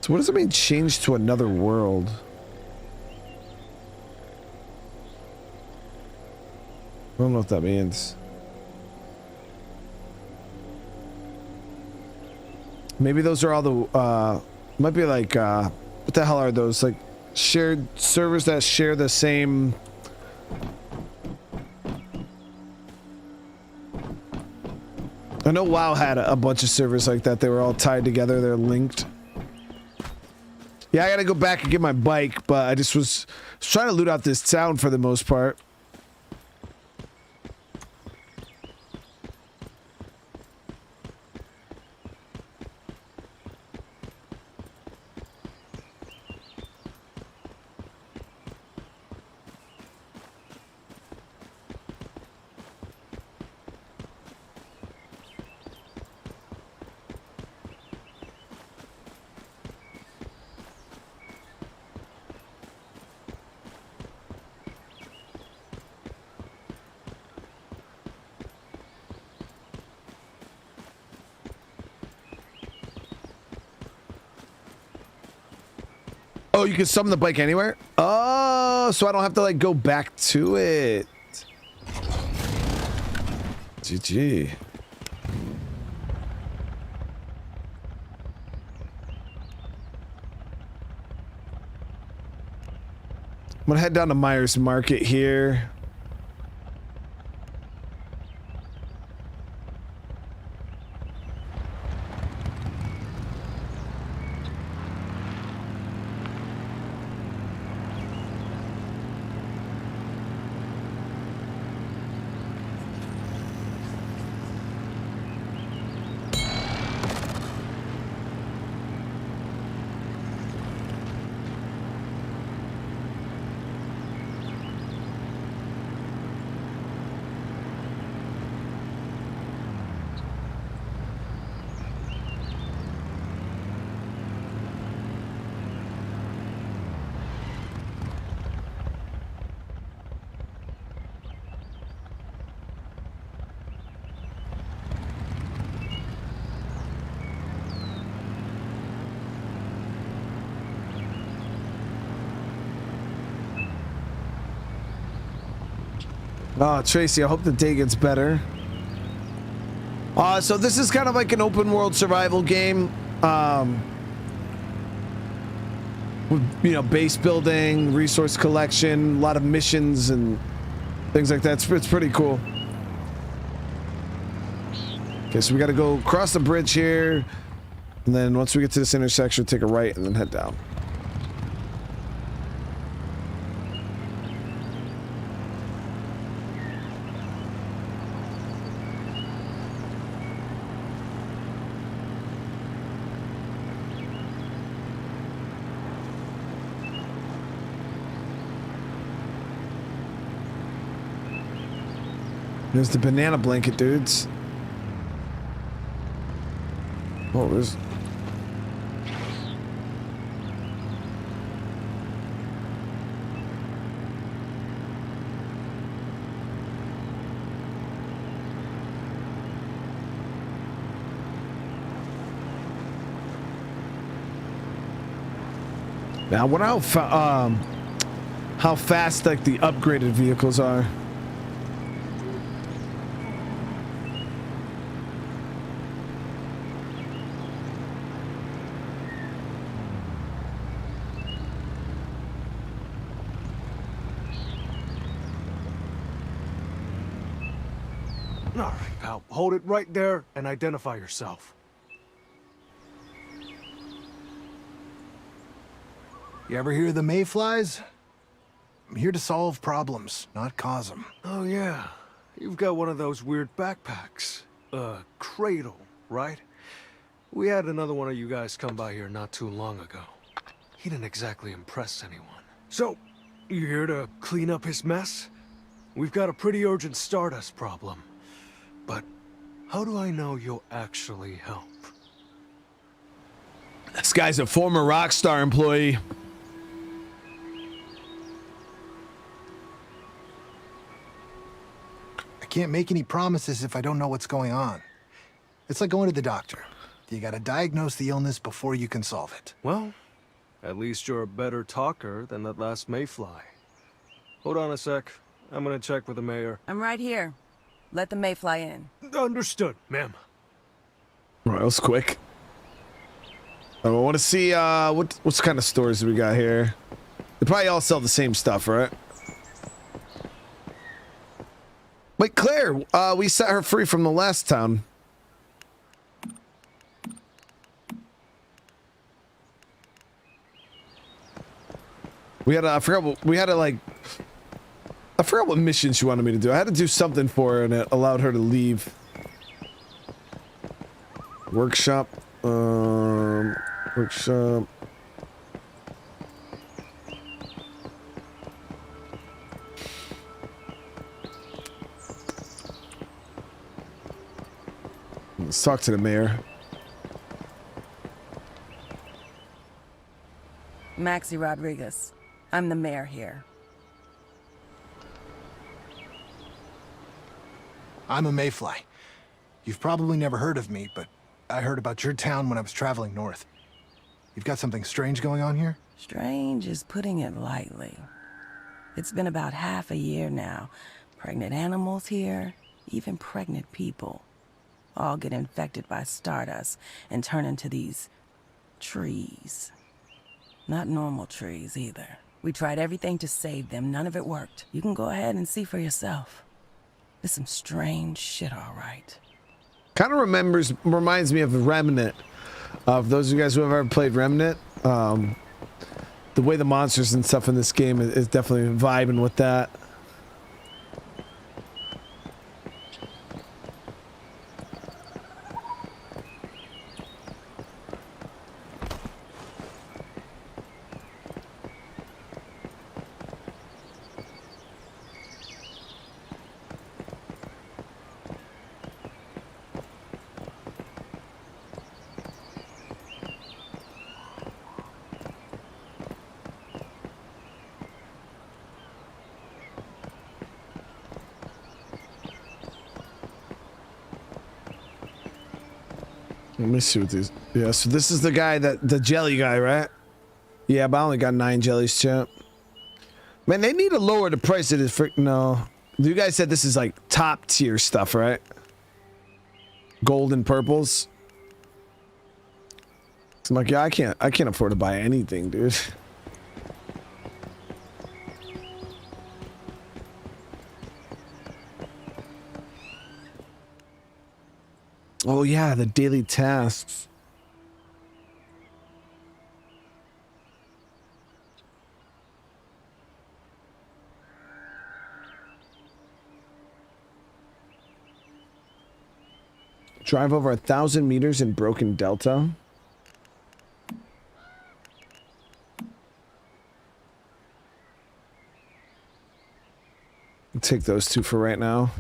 So what does it mean, change to another world? I don't know what that means. Maybe those are all the, might be like, what the hell are those? Like, shared servers that share the same... I know WoW had a bunch of servers like that. They were all tied together. They're linked. Yeah, I gotta go back and get my bike, but I just was trying to loot out this town for the most part. Oh, you can summon the bike anywhere? Oh, so I don't have to like go back to it. GG. I'm gonna head down to Meyer's Market here. Oh, Tracy, I hope the day gets better. So this is kind of like an open world survival game. With, you know, base building, resource collection, a lot of missions and things like that. It's pretty cool. Okay, so we got to go across the bridge here. And then once we get to this intersection, take a right and then head down. There's the banana blanket, dudes. Oh, there's... Now, I wonder how fast like the upgraded vehicles are. All right, pal. Hold it right there and identify yourself. You ever hear of the mayflies? I'm here to solve problems, not cause them. Oh, yeah. you've got one of those weird backpacks. Cradle, right? We had another one of you guys come by here not too long ago. He didn't exactly impress anyone. So, you here to clean up his mess? We've got a pretty urgent Stardust problem. But how do I know you'll actually help? This guy's a former Rockstar employee. I can't make any promises if I don't know what's going on. It's like going to the doctor. You gotta diagnose the illness before you can solve it. Well, at least you're a better talker than that last mayfly. Hold on a sec. I'm gonna check with the mayor. I'm right here. Let the mayfly in. Understood, ma'am. All right, that was quick. I want to see what kind of stores we got here. They probably all sell the same stuff, right? Wait, Claire, we set her free from the last town. We had I forgot what mission she wanted me to do. I had to do something for her and it allowed her to leave. Workshop. Workshop. Let's talk to the mayor. Maxie Rodriguez. I'm the mayor here. I'm a mayfly. You've probably never heard of me, but I heard about your town when I was traveling north. You've got something strange going on here? Strange is putting it lightly. It's been about half a year now. Pregnant animals here, even pregnant people, all get infected by Stardust and turn into these trees. Not normal trees either. We tried everything to save them. None of it worked. You can go ahead and see for yourself. There's some strange shit, all right. Kind of reminds me of Remnant. Of those of you guys who have ever played Remnant, the way the monsters and stuff in this game is definitely vibing with that. Let me see what these. Yeah, so this is the guy the jelly guy, right? Yeah, but I only got 9 jellies, champ. Man, they need to lower the price of this. No, you guys said this is like top tier stuff, right? Gold and purples. So I'm like, yeah, I can't afford to buy anything, dude. Oh yeah, the daily tasks. Drive over 1,000 meters in Broken Delta. I'll take those 2 for right now.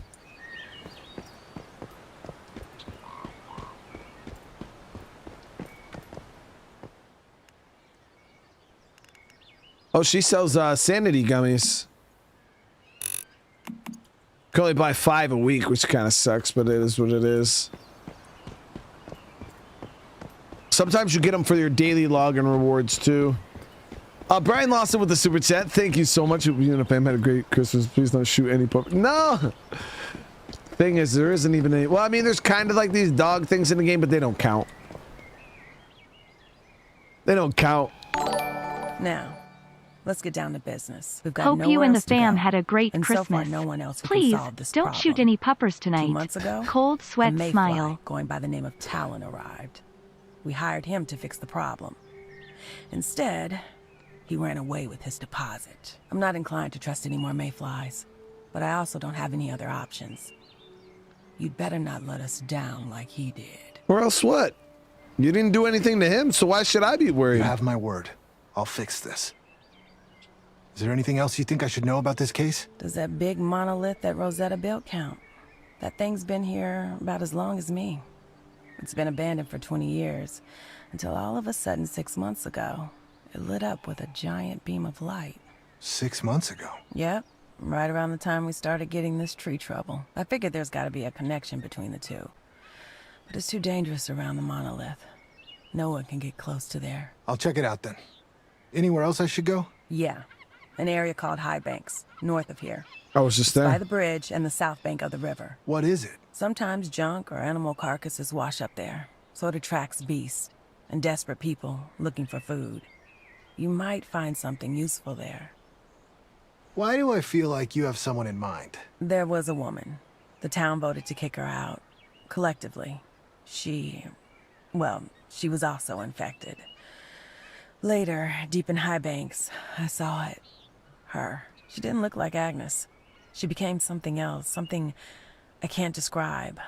Oh, she sells sanity gummies. Can only buy 5 a week, which kind of sucks, but it is what it is. Sometimes you get them for your daily login rewards too. Brian Lawson with the super chat. Thank you so much. You and fam had a great Christmas. Please don't shoot any pup. No. Thing is, there isn't even any. Well, I mean, there's kind of like these dog things in the game, but they don't count. They don't count. Now, let's get down to business. We've got Hope you and the else to fam go. had a great And Christmas. So far, no one else who Please, can solve this don't problem. shoot any puppers 2 tonight. months ago, Cold sweat a mayfly smile. going by the name of Talon arrived. We hired him to fix the problem. Instead, he ran away with his deposit. I'm not inclined to trust any more mayflies. but I also don't have any other options. You'd better not let us down like he did. Or else what? You didn't do anything to him, so why should I be worried? You have my word. I'll fix this. Is there anything else you think I should know about this case? Does that big monolith that Rosetta built count? That thing's been here about as long as me. It's been abandoned for 20 years, until all of a sudden 6 months ago, it lit up with a giant beam of light. 6 months ago? Yep, right around the time we started getting this tree trouble. I figured there's got to be a connection between the two. But it's too dangerous around the monolith. No one can get close to there. I'll check it out then. Anywhere else I should go? Yeah, an area called High Banks, north of here. I was just By there. the bridge and the south bank of the river. What is it? Sometimes junk or animal carcasses wash up there. Sort of attracts beasts and desperate people looking for food. You might find something useful there. Why do I feel like you have someone in mind? There was a woman. The town voted to kick her out. Collectively. She was also infected. Later, deep in High Banks, I saw it. Her. She didn't look like Agnes. She became something else, something I can't describe.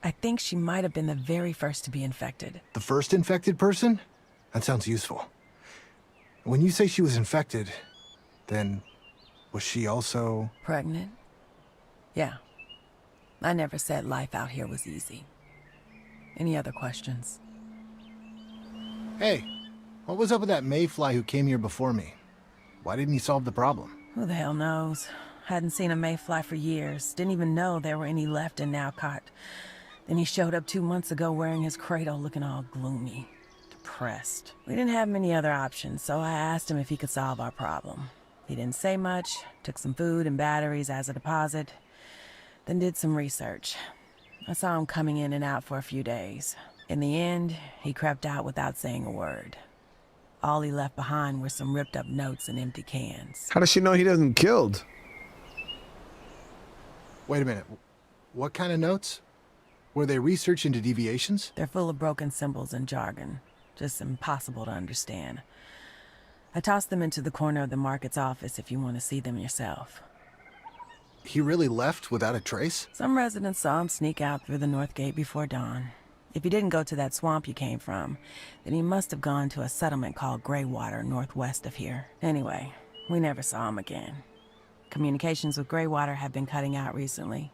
I think she might have been the very first to be infected. The first infected person? That sounds useful. When you say she was infected, then was she also... Pregnant? Yeah. I never said life out here was easy. Any other questions? Hey, what was up with that mayfly who came here before me? Why didn't he solve the problem? Who the hell knows? Hadn't seen a mayfly for years. Didn't even know there were any left in Nowcott. Then he showed up 2 months ago wearing his cradle, looking all gloomy. Depressed. We didn't have many other options, so I asked him if he could solve our problem. He didn't say much, took some food and batteries as a deposit, then did some research. I saw him coming in and out for a few days. In the end, he crept out without saying a word. All he left behind were some ripped up notes and empty cans. How does she know he doesn't killed? Wait a minute. What kind of notes? Were they research into deviations? They're full of broken symbols and jargon. Just impossible to understand. I tossed them into the corner of the market's office if you want to see them yourself. He really left without a trace? Some residents saw him sneak out through the north gate before dawn. If he didn't go to that swamp you came from, then he must have gone to a settlement called Greywater northwest of here. Anyway, we never saw him again. Communications with Greywater have been cutting out recently.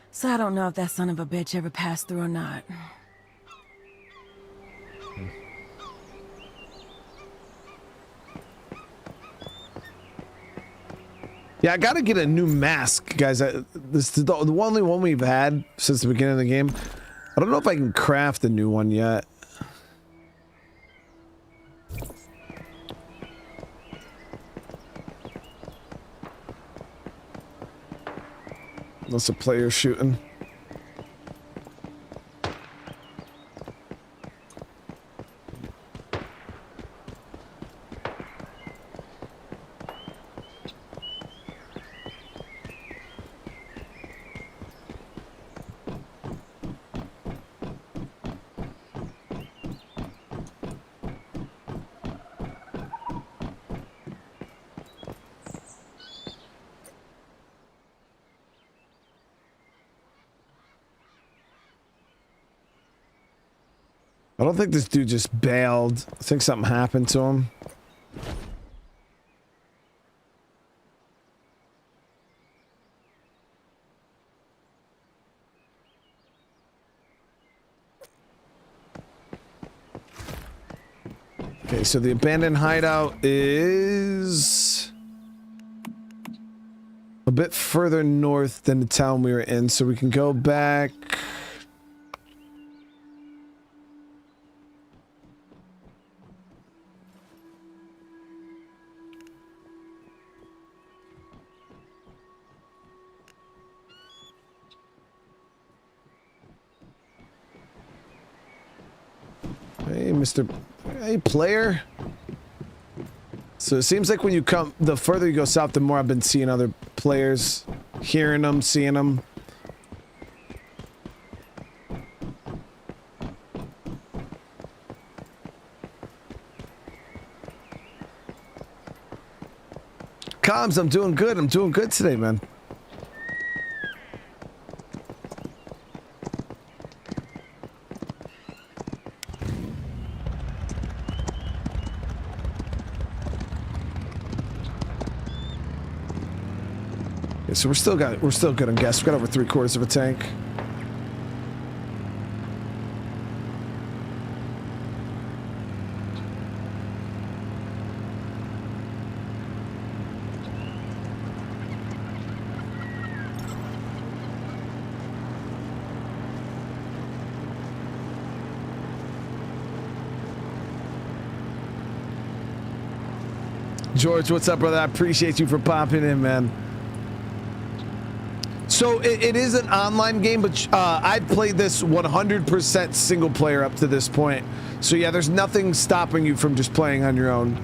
So I don't know if that son of a bitch ever passed through or not. Yeah, I gotta get a new mask, guys. This is the only one we've had since the beginning of the game. I don't know if I can craft a new one yet. Unless a player's shooting. I don't think this dude just bailed. I think something happened to him. Okay, so the abandoned hideout is a bit further north than the town we were in, so we can go back. Hey, Hey, player. So it seems like when you come, the further you go south, the more I've been seeing other players, hearing them, seeing them. Comms, I'm doing good. I'm doing good today, man. Okay, so we're still good on gas. We've got over 3/4 of a tank. George, what's up, brother? I appreciate you for popping in, man. So it is an online game, but I've played this 100% single player up to this point. So yeah, there's nothing stopping you from just playing on your own.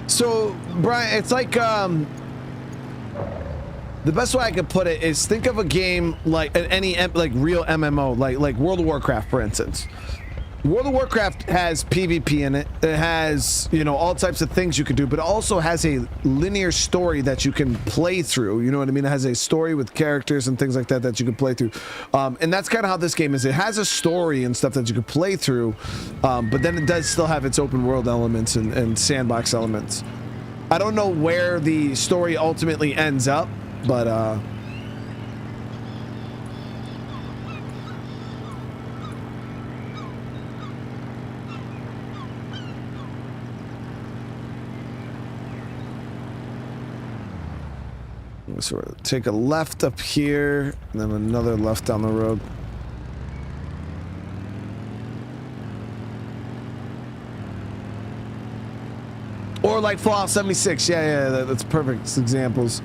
So, Brian, it's like, the best way I could put it is think of a game like any like real MMO, like World of Warcraft, for instance. World of Warcraft has PvP in it. It has, you know, all types of things you could do, but it also has a linear story that you can play through. You know what I mean? It has a story with characters and things like that that you can play through. And that's kind of how this game is. It has a story and stuff that you can play through, but then it does still have its open world elements and sandbox elements. I don't know where the story ultimately ends up, but sort of take a left up here and then another left down the road. Or like Fallout 76. Yeah, that's perfect examples.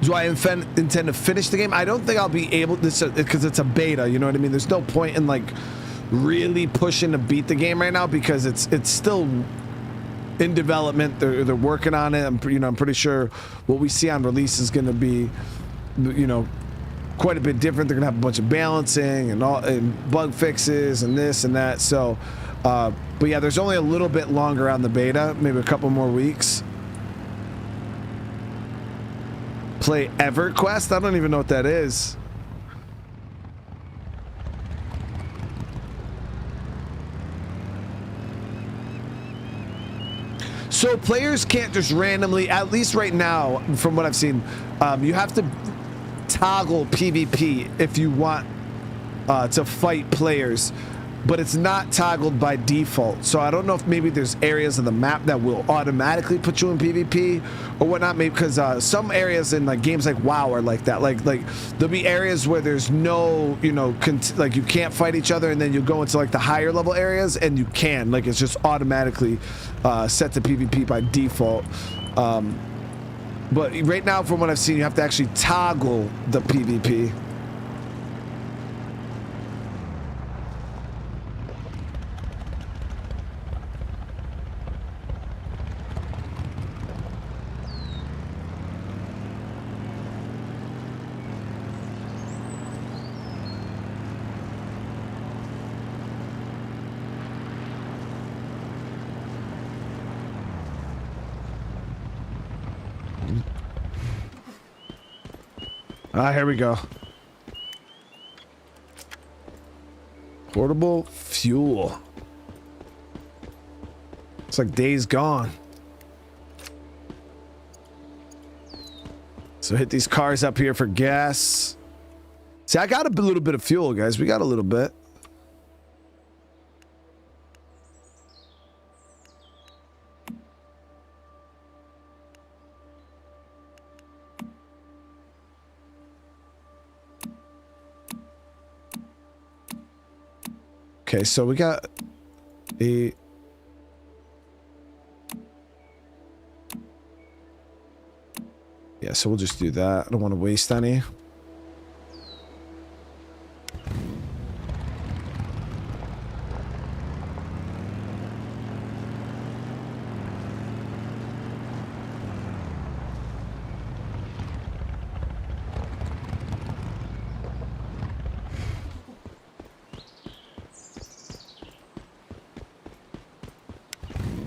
Do I intend to finish the game? I don't think I'll be able to, because it's a beta, you know what I mean? There's no point in like really pushing to beat the game right now because it's still in development. They're working on it. I'm pretty sure what we see on release is going to be, you know, quite a bit different. They're going to have a bunch of balancing and bug fixes and this and that. So, but yeah, there's only a little bit longer on the beta, maybe a couple more weeks. Play EverQuest? I don't even know what that is. So players can't just randomly, at least right now, from what I've seen, you have to toggle PvP if you want to fight players, but it's not toggled by default. So I don't know if maybe there's areas of the map that will automatically put you in PvP or whatnot. Maybe because some areas in like games like WoW are like that. Like there'll be areas where there's no, you know, like you can't fight each other, and then you go into like the higher level areas and you can. Like it's just automatically set to PvP by default. But right now, from what I've seen, you have to actually toggle the PvP. Here we go. Portable fuel. It's like Days Gone. So hit these cars up here for gas. See, I got a little bit of fuel, guys. We got a little bit. Okay, so we got a... Yeah, Yeah, so we'll just do that. I don't want to waste any.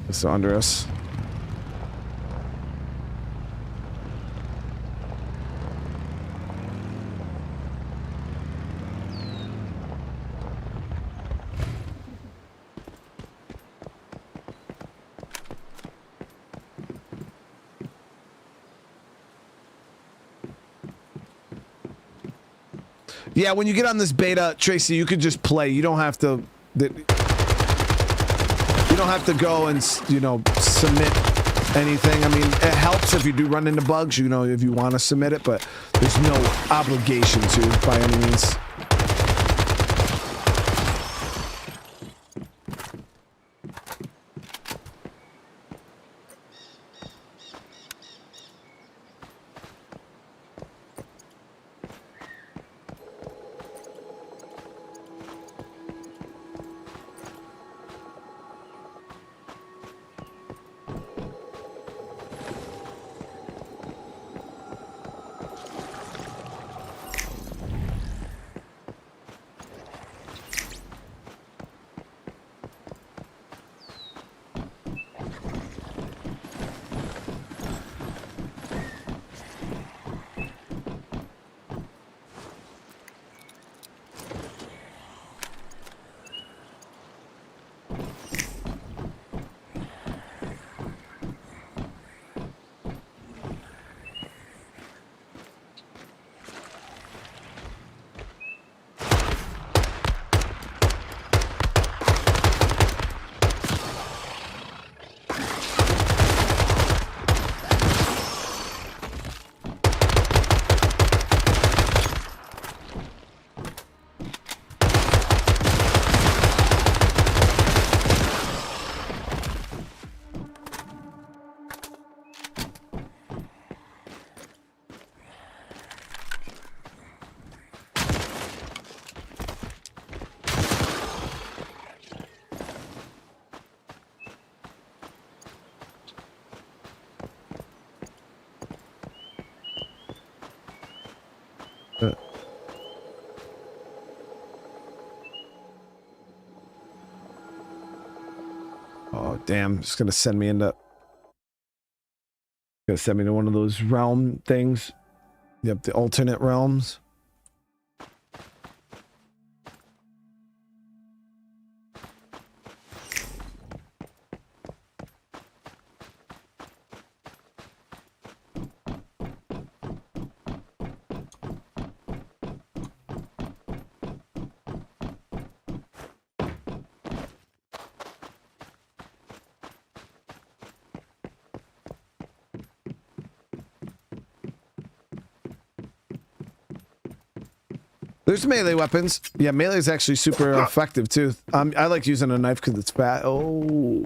It's under us. Yeah, when you get on this beta, Tracy, you could just play. You don't have to. You don't have to go and, you know, submit anything. I mean, it helps if you do run into bugs, you know, if you want to submit it, but there's no obligation to by any means. Oh, damn. It's going to send me into... Gonna send me to one of those realm things. Yep, the alternate realms. There's melee weapons. Yeah, melee is actually super effective too. I like using a knife because it's fat. Oh,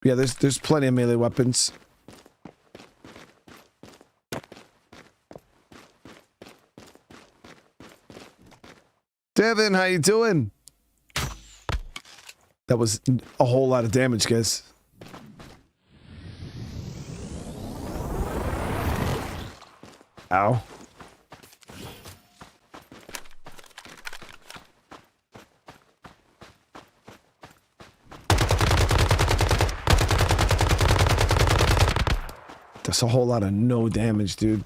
yeah. There's plenty of melee weapons. Devin, how you doing? That was a whole lot of damage, guys. Ow. That's a whole lot of no damage, dude.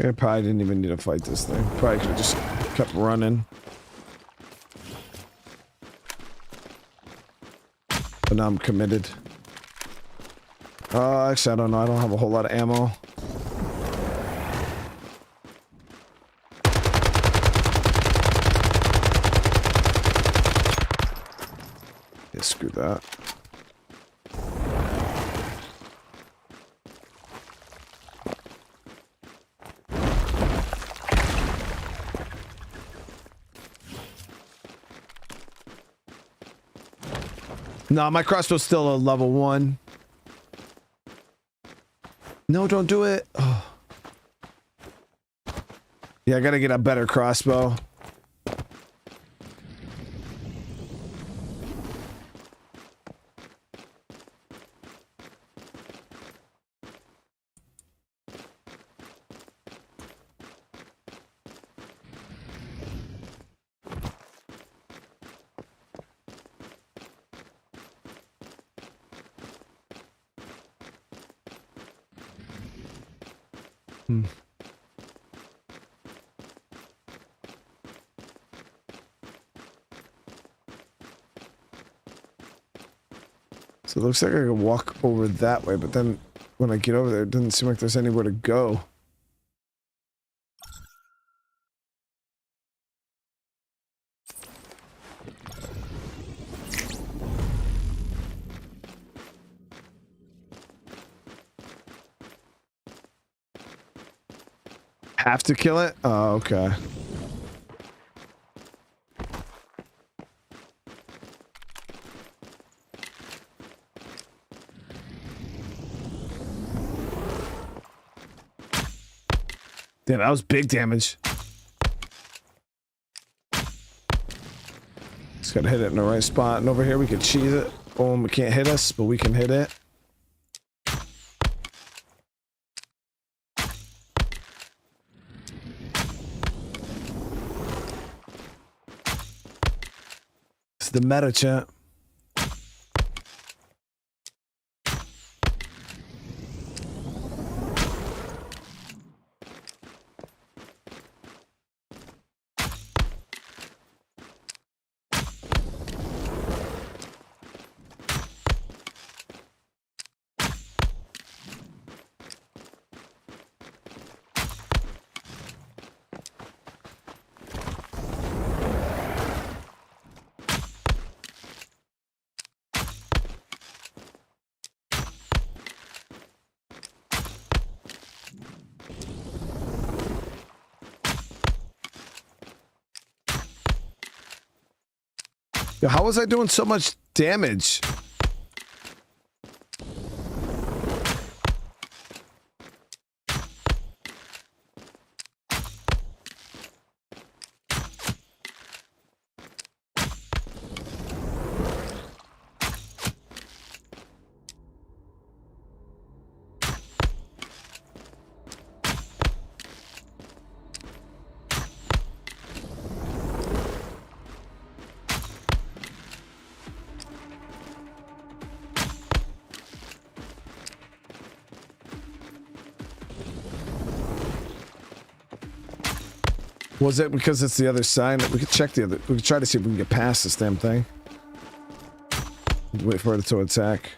I probably didn't even need to fight this thing. Probably could have just kept running. But now I'm committed. Actually, I don't know. I don't have a whole lot of ammo. Yeah, screw that. No, my crossbow's still a level 1. No, don't do it. Oh. Yeah, I gotta get a better crossbow. So it looks like I can walk over that way, but then when I get over there, it doesn't seem like there's anywhere to go. Have to kill it? Oh, okay. Damn, that was big damage. Just gotta hit it in the right spot. And over here we can cheese it. Boom, it can't hit us, but we can hit it. It's the meta, chat. Yo, how was I doing so much damage? Was it because it's the other side? We could check the other. We could try to see if we can get past this damn thing. Wait for it to attack.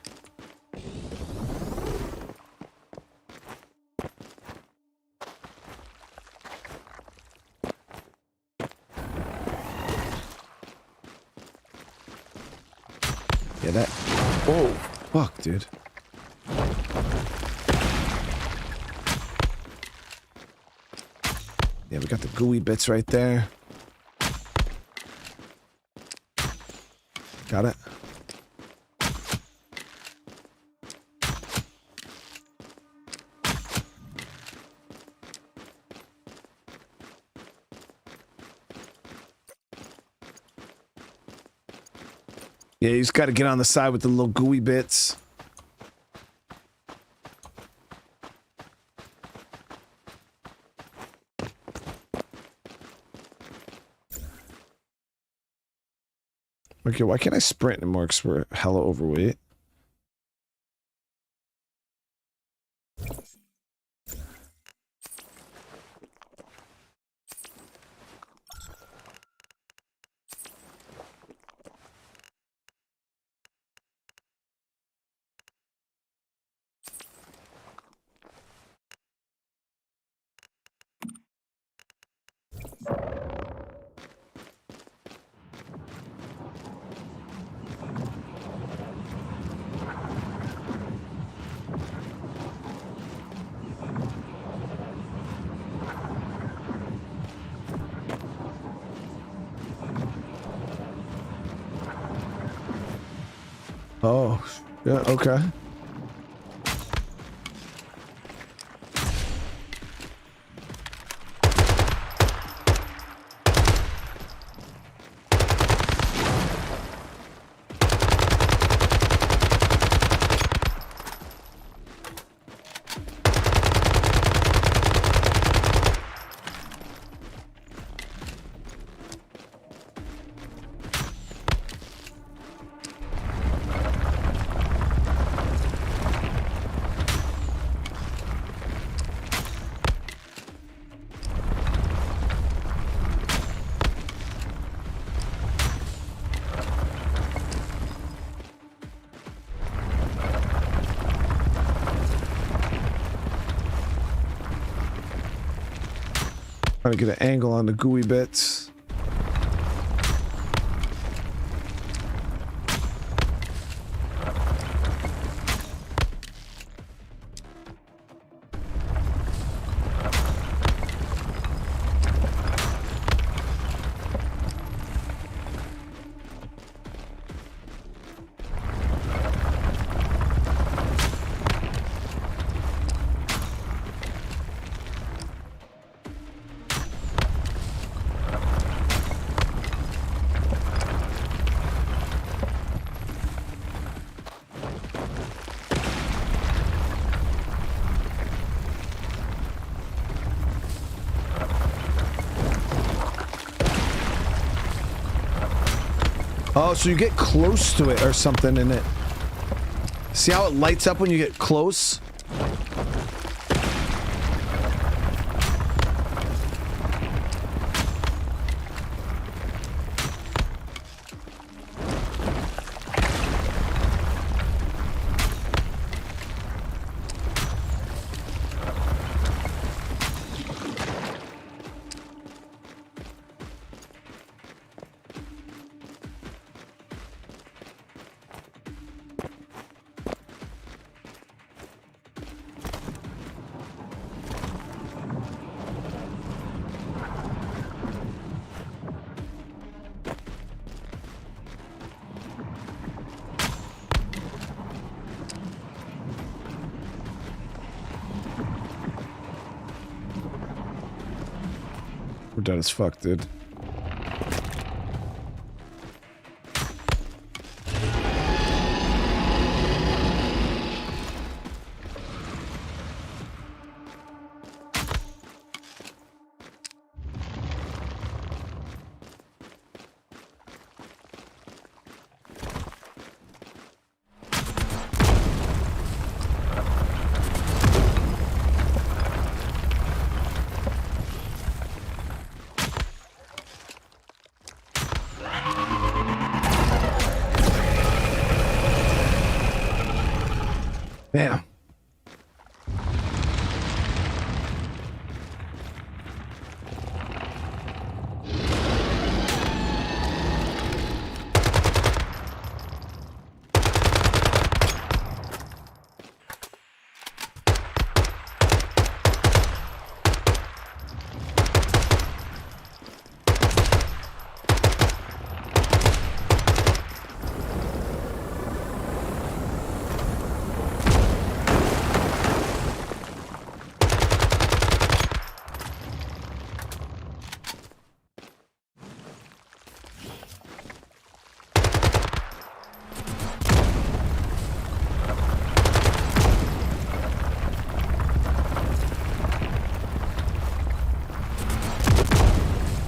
Yeah, that. Oh, fuck, dude. Yeah, we got the gooey bits right there. Got it. Yeah, you just got to get on the side with the little gooey bits. Okay, why can't I sprint anymore? Because we're hella overweight. Oh, yeah, okay. Trying to get an angle on the gooey bits. Oh, so you get close to it or something in it. See how it lights up when you get close? We're dead as fuck, dude. Damn.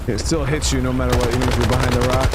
It still hits you no matter what, even if you're behind the rock.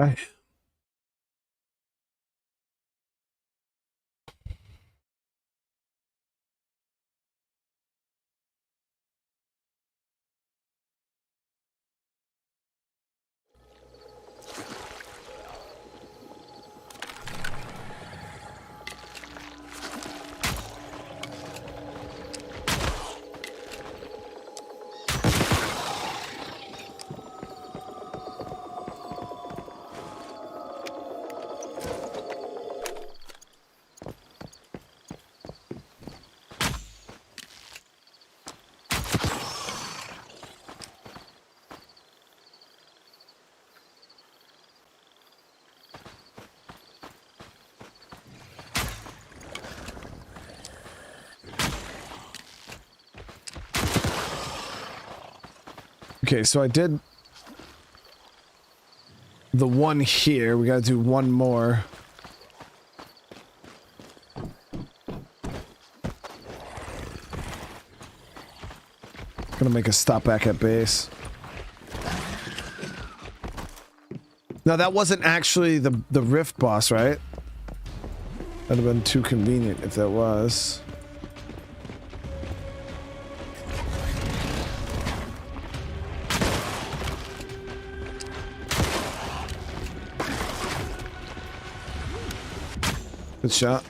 I, okay, so I did the one here. We gotta do one more. Gonna make a stop back at base. No, that wasn't actually the rift boss, right? That'd have been too convenient if that was. Good shot.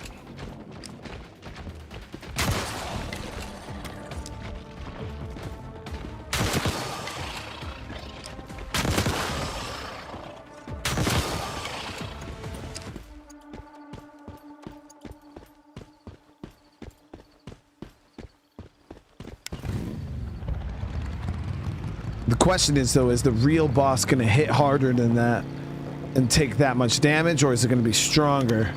The question is, though, is the real boss gonna hit harder than that and take that much damage, or is it gonna be stronger?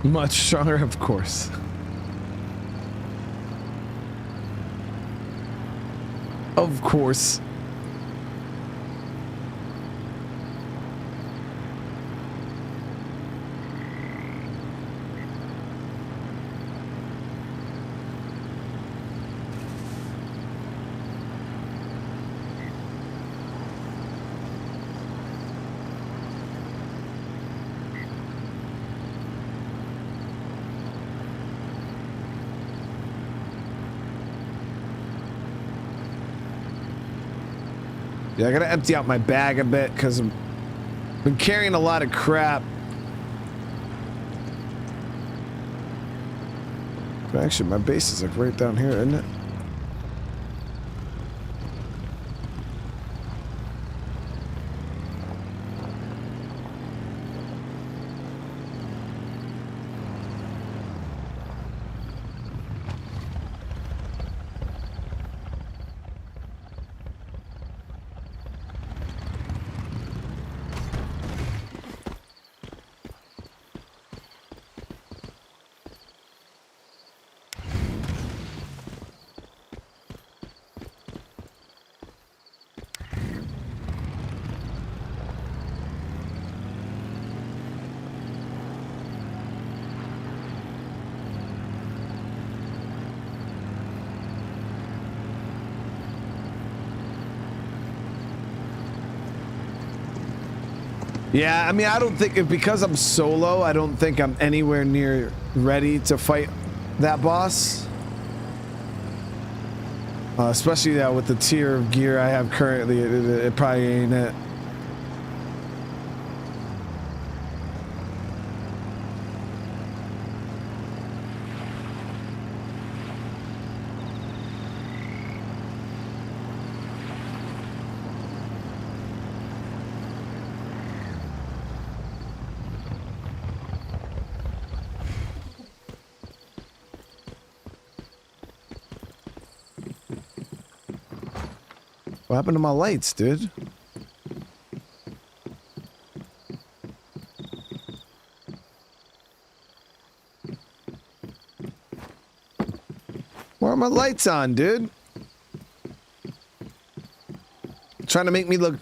Much stronger, of course. Of course. Yeah, I gotta empty out my bag a bit because I've been carrying a lot of crap. Actually, my base is like right down here, isn't it? Yeah, I mean, I don't think, because I'm solo, I don't think I'm anywhere near ready to fight that boss. Especially with the tier of gear I have currently, it probably ain't it. What happened to my lights, dude? my lights on, dude? Trying to make me look,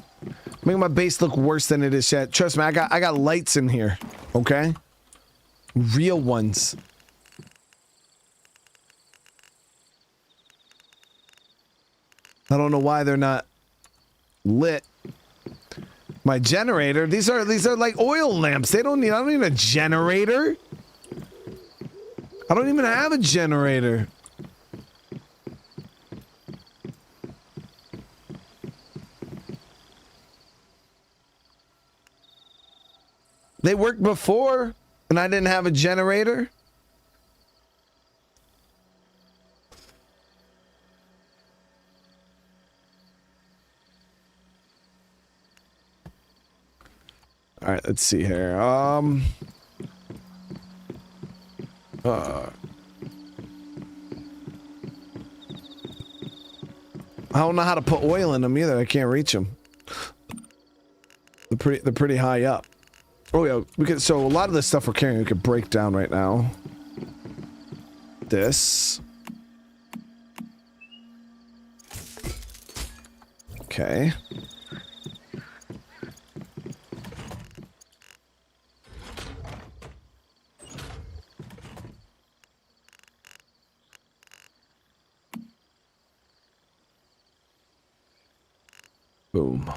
make my base look worse than it is yet. Trust me, I got lights in here. Okay, real ones. I don't know why they're not lit. My generator. These are like oil lamps. They don't need. I don't need a generator. I don't even have a generator. They worked before, and I didn't have a generator. All right, let's see here. I don't know how to put oil in them either. I can't reach them. They're pretty high up. Oh yeah, we could. So a lot of this stuff we're carrying, we could break down right now. This. Okay. Boom.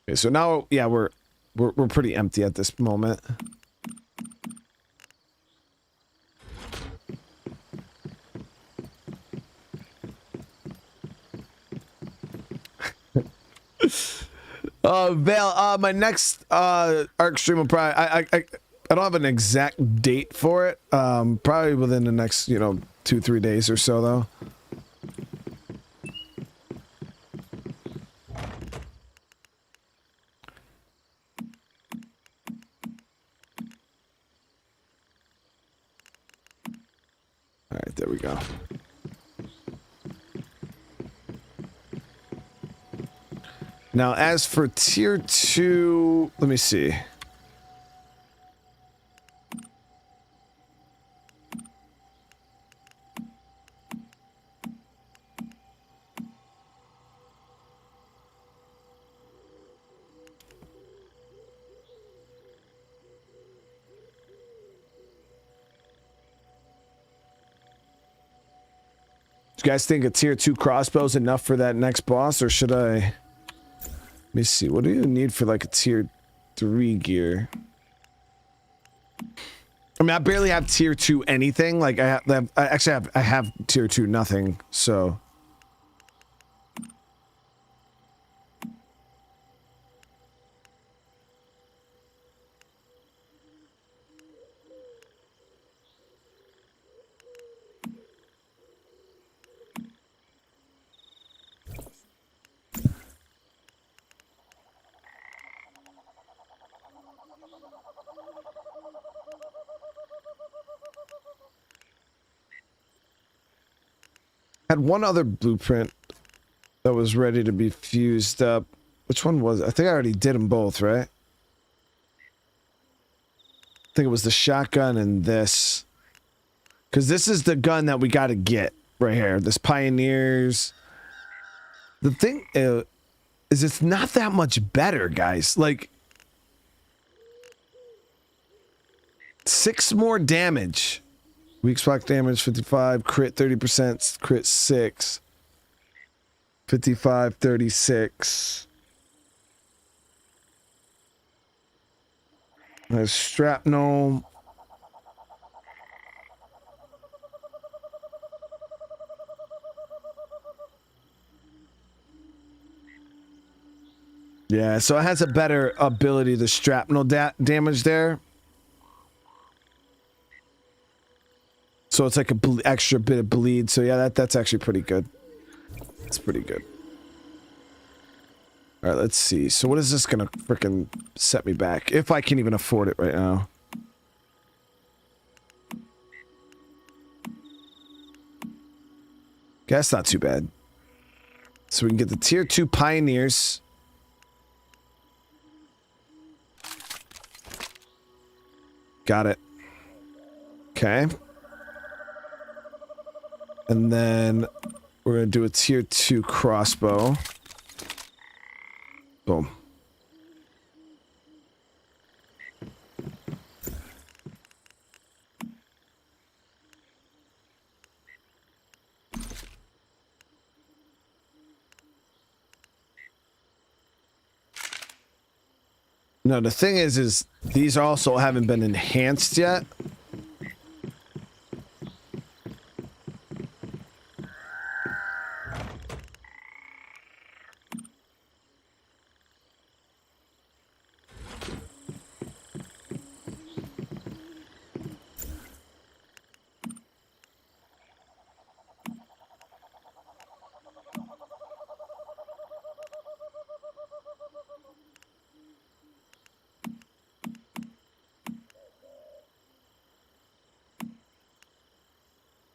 Okay, so now, yeah, we're pretty empty at this moment. Vale, my next ARC stream will probably I don't have an exact date for it. Probably within the next, 2-3 days or so though. All right, there we go. Now, as for tier 2, let me see. Do you guys think a tier 2 crossbow is enough for that next boss, or should I... Let me see, what do you need for like a tier 3 gear? I mean, I barely have tier 2 anything. Like I have tier 2 nothing, so. Had one other blueprint that was ready to be fused up. Which one was it? I think I already did them both, right? I think it was the shotgun and this. Because this is the gun that we got to get right here. This Pioneers. The thing is it's not that much better, guys. Like, 6 more damage. Weak spot damage 55, crit 30%, crit 6. 55, 36. There's shrapnel. Yeah, so it has a better ability, the shrapnel damage there. So it's like a extra bit of bleed. So yeah, that's actually pretty good. It's pretty good. All right, let's see. So what is this gonna frickin' set me back? If I can even afford it right now. Okay, that's not too bad. So we can get the tier 2 pioneers. Got it. Okay. And then we're gonna do a tier 2 crossbow. Boom. No, the thing is these also haven't been enhanced yet.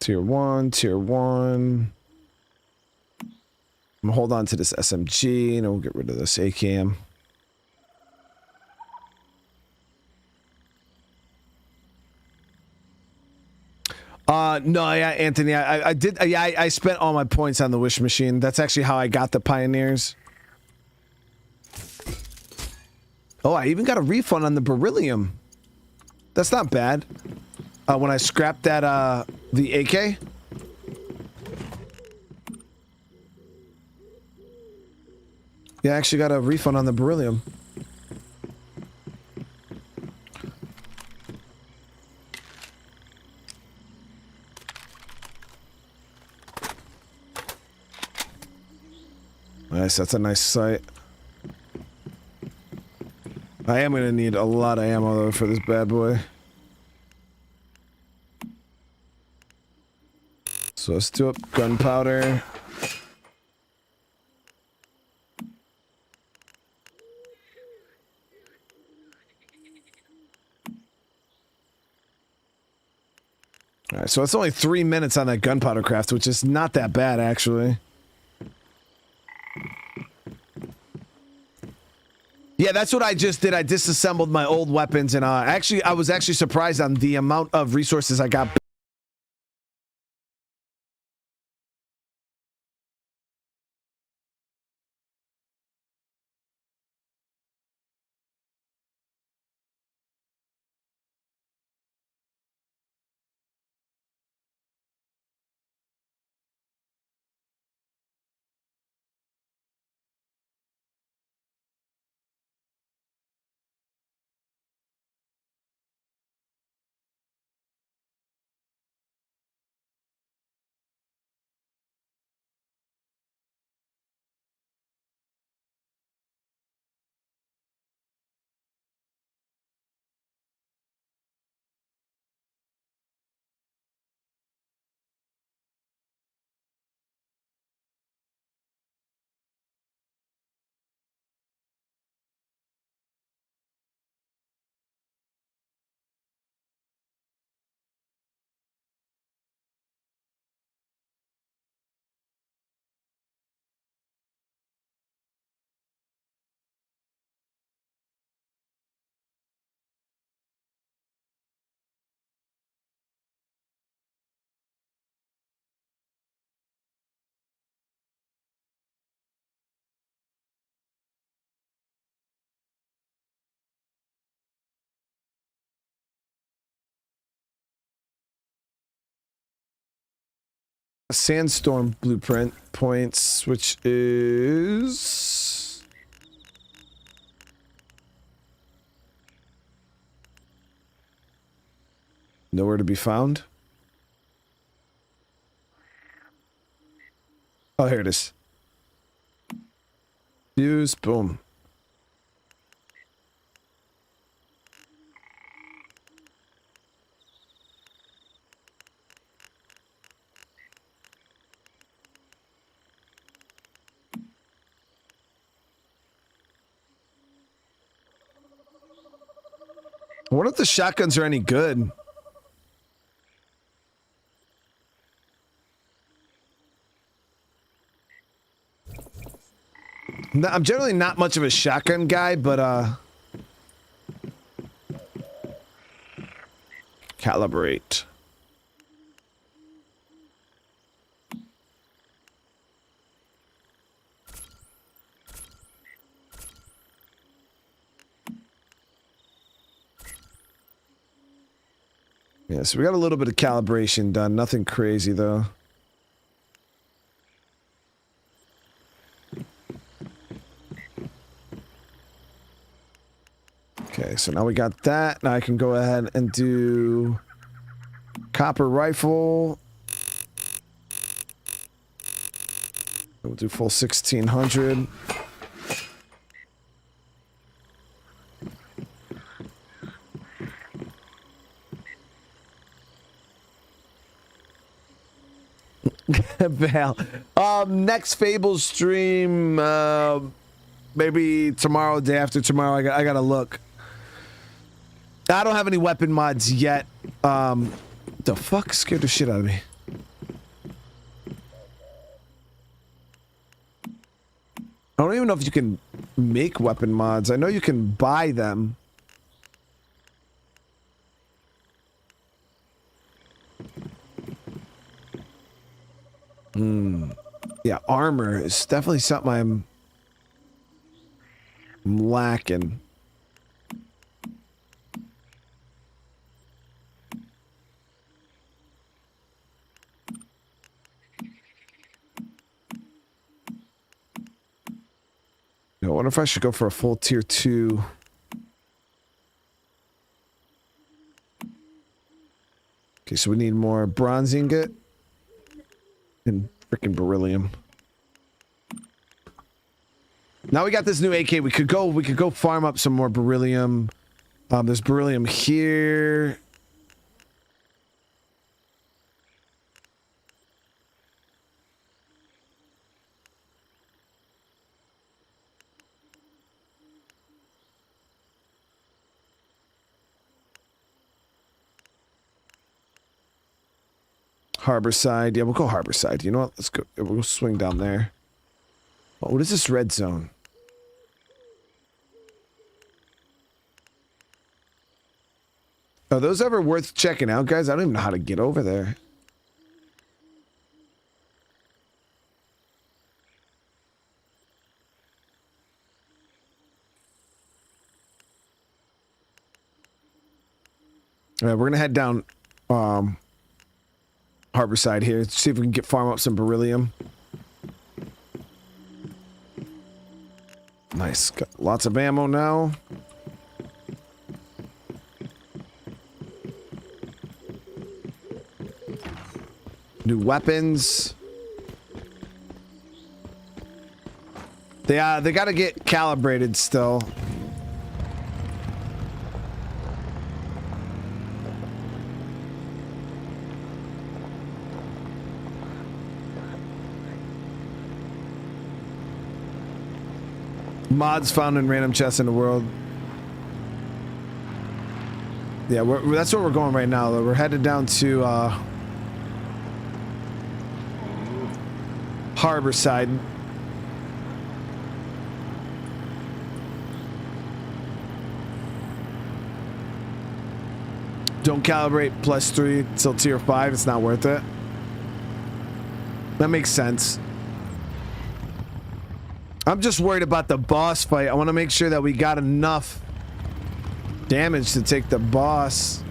Tier 1, tier 1. I'm gonna hold on to this SMG and we'll get rid of this ACAM. No, yeah, Anthony, I did, yeah, I spent all my points on the wish machine. That's actually how I got the pioneers. Oh, I even got a refund on the beryllium. That's not bad. When I scrapped that, the AK. Yeah, I actually got a refund on the beryllium. Nice, that's a nice sight. I am gonna need a lot of ammo though for this bad boy. So let's do up gunpowder. Alright, so it's only 3 minutes on that gunpowder craft, which is not that bad actually. Yeah, that's what I just did. I disassembled my old weapons and actually I was actually surprised on the amount of resources I got. Sandstorm blueprint points, which is nowhere to be found. Oh, here it is. Use, boom. wonder if the shotguns are any good. I'm generally not much of a shotgun guy, but calibrate. Yeah, so we got a little bit of calibration done. Nothing crazy though. Okay, so now we got that. Now I can go ahead and do copper rifle. We'll do full 1600. Val. Next Fable stream, maybe tomorrow, day after tomorrow. I gotta look. I don't have any weapon mods yet. The fuck scared the shit out of me. I don't even know if you can make weapon mods. I know you can buy them. Yeah, armor is definitely something I'm lacking. I wonder if I should go for a full tier 2. Okay, so we need more bronze ingot and freaking beryllium. Now we got this new AK. We could go farm up some more beryllium. There's beryllium here. Harborside. Yeah, we'll go Harborside. You know what? Let's go. We'll swing down there. Oh, what is this red zone? Are those ever worth checking out, guys? I don't even know how to get over there. All right, we're gonna head down Harborside here. See if we can farm up some beryllium. Nice. Got lots of ammo now. New weapons. They gotta get calibrated still. Mods found in random chests in the world. Yeah, that's where we're going right now, though. We're headed down to Harborside. Don't calibrate +3 till tier 5. It's not worth it. That makes sense. I'm just worried about the boss fight. I want to make sure that we got enough damage to take the boss.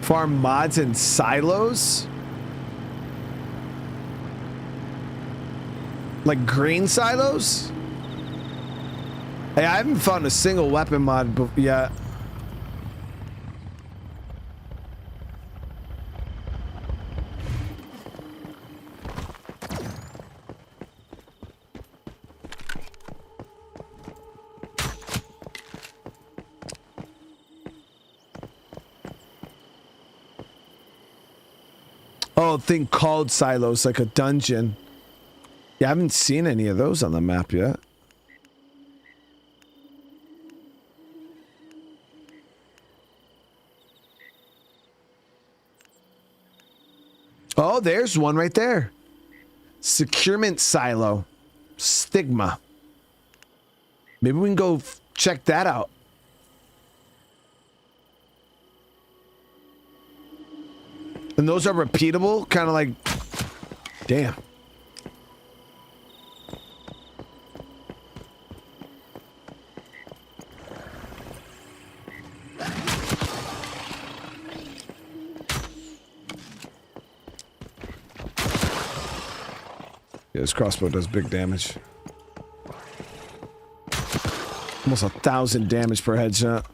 Farm mods and silos? Like green silos? Hey, I haven't found a single weapon mod yet. Oh, thing called silos, like a dungeon. Yeah, I haven't seen any of those on the map yet. Oh, there's one right there. Securement silo. Stigma. Maybe we can go check that out. And those are repeatable, kind of like, damn. Yeah, this crossbow does big damage. Almost 1,000 damage per headshot.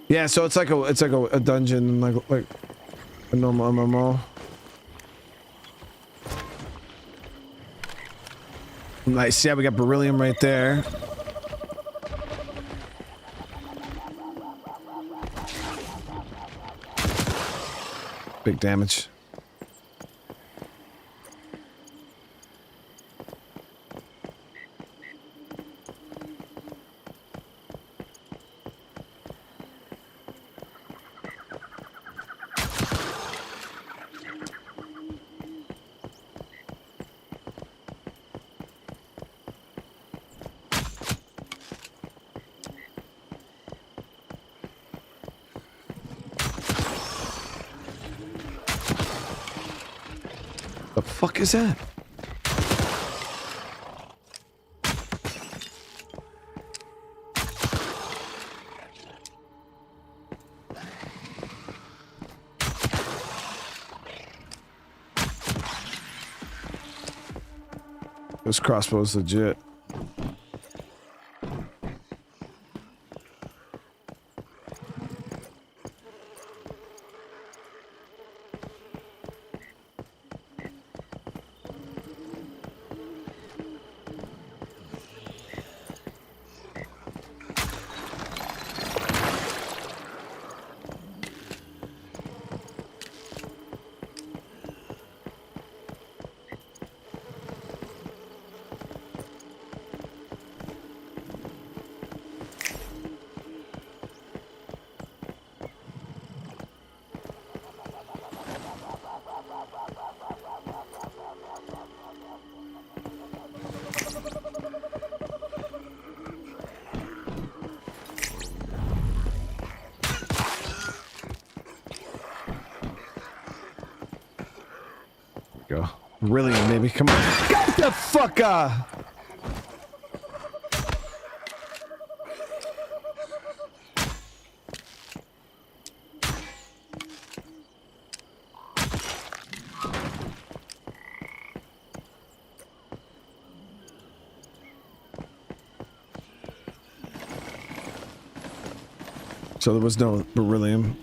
Yeah, so it's like a dungeon, like a normal MMO. Nice. Yeah, we got beryllium right there. Big damage. The fuck is that? This crossbow is legit. Go. Really, maybe. Come on. Get the fuck up! So there was no beryllium.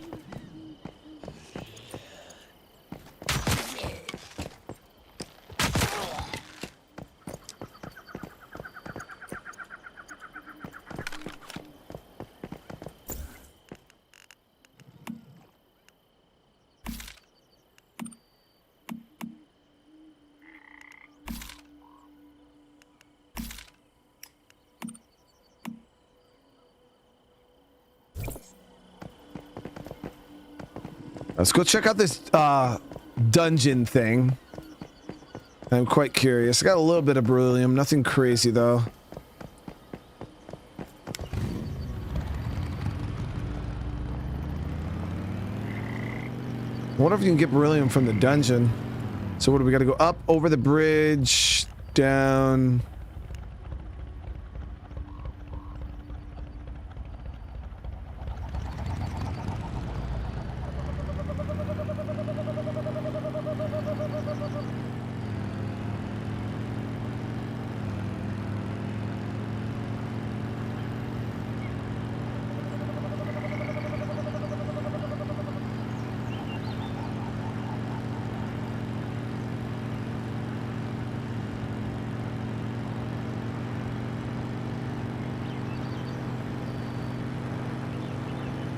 Let's go check out this dungeon thing. I'm quite curious. I got a little bit of beryllium, nothing crazy though. I wonder if you can get beryllium from the dungeon. So what do we got to go up over the bridge, down?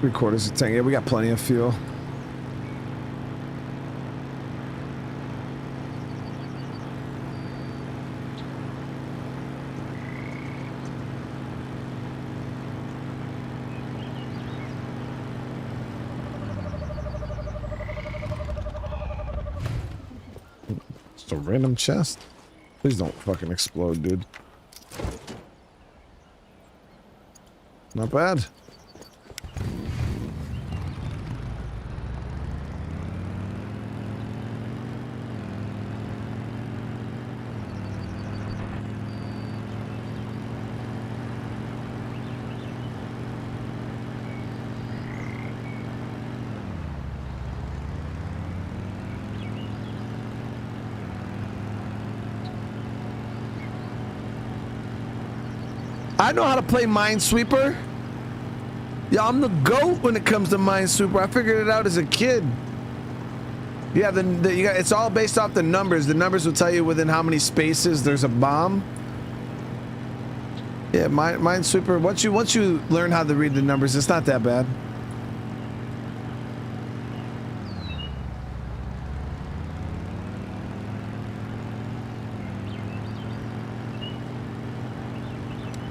3/4 of tank. Yeah, we got plenty of fuel. Just a random chest. Please don't fucking explode, dude. Not bad. I know how to play Minesweeper. Yeah, I'm the GOAT when it comes to Minesweeper. I figured it out as a kid. Yeah, it's all based off the numbers. The numbers will tell you within how many spaces there's a bomb. Yeah, Minesweeper. Once you learn how to read the numbers, it's not that bad.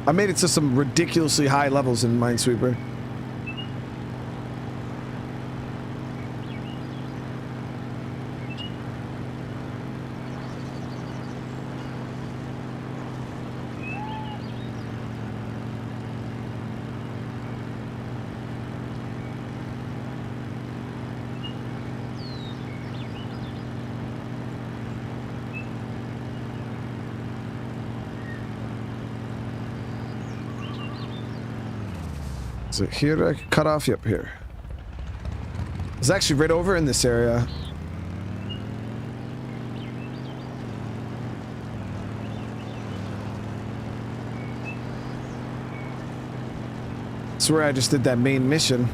I made it to some ridiculously high levels in Minesweeper. Is it here that I can cut off? Yep, here. It's actually right over in this area. That's where I just did that main mission.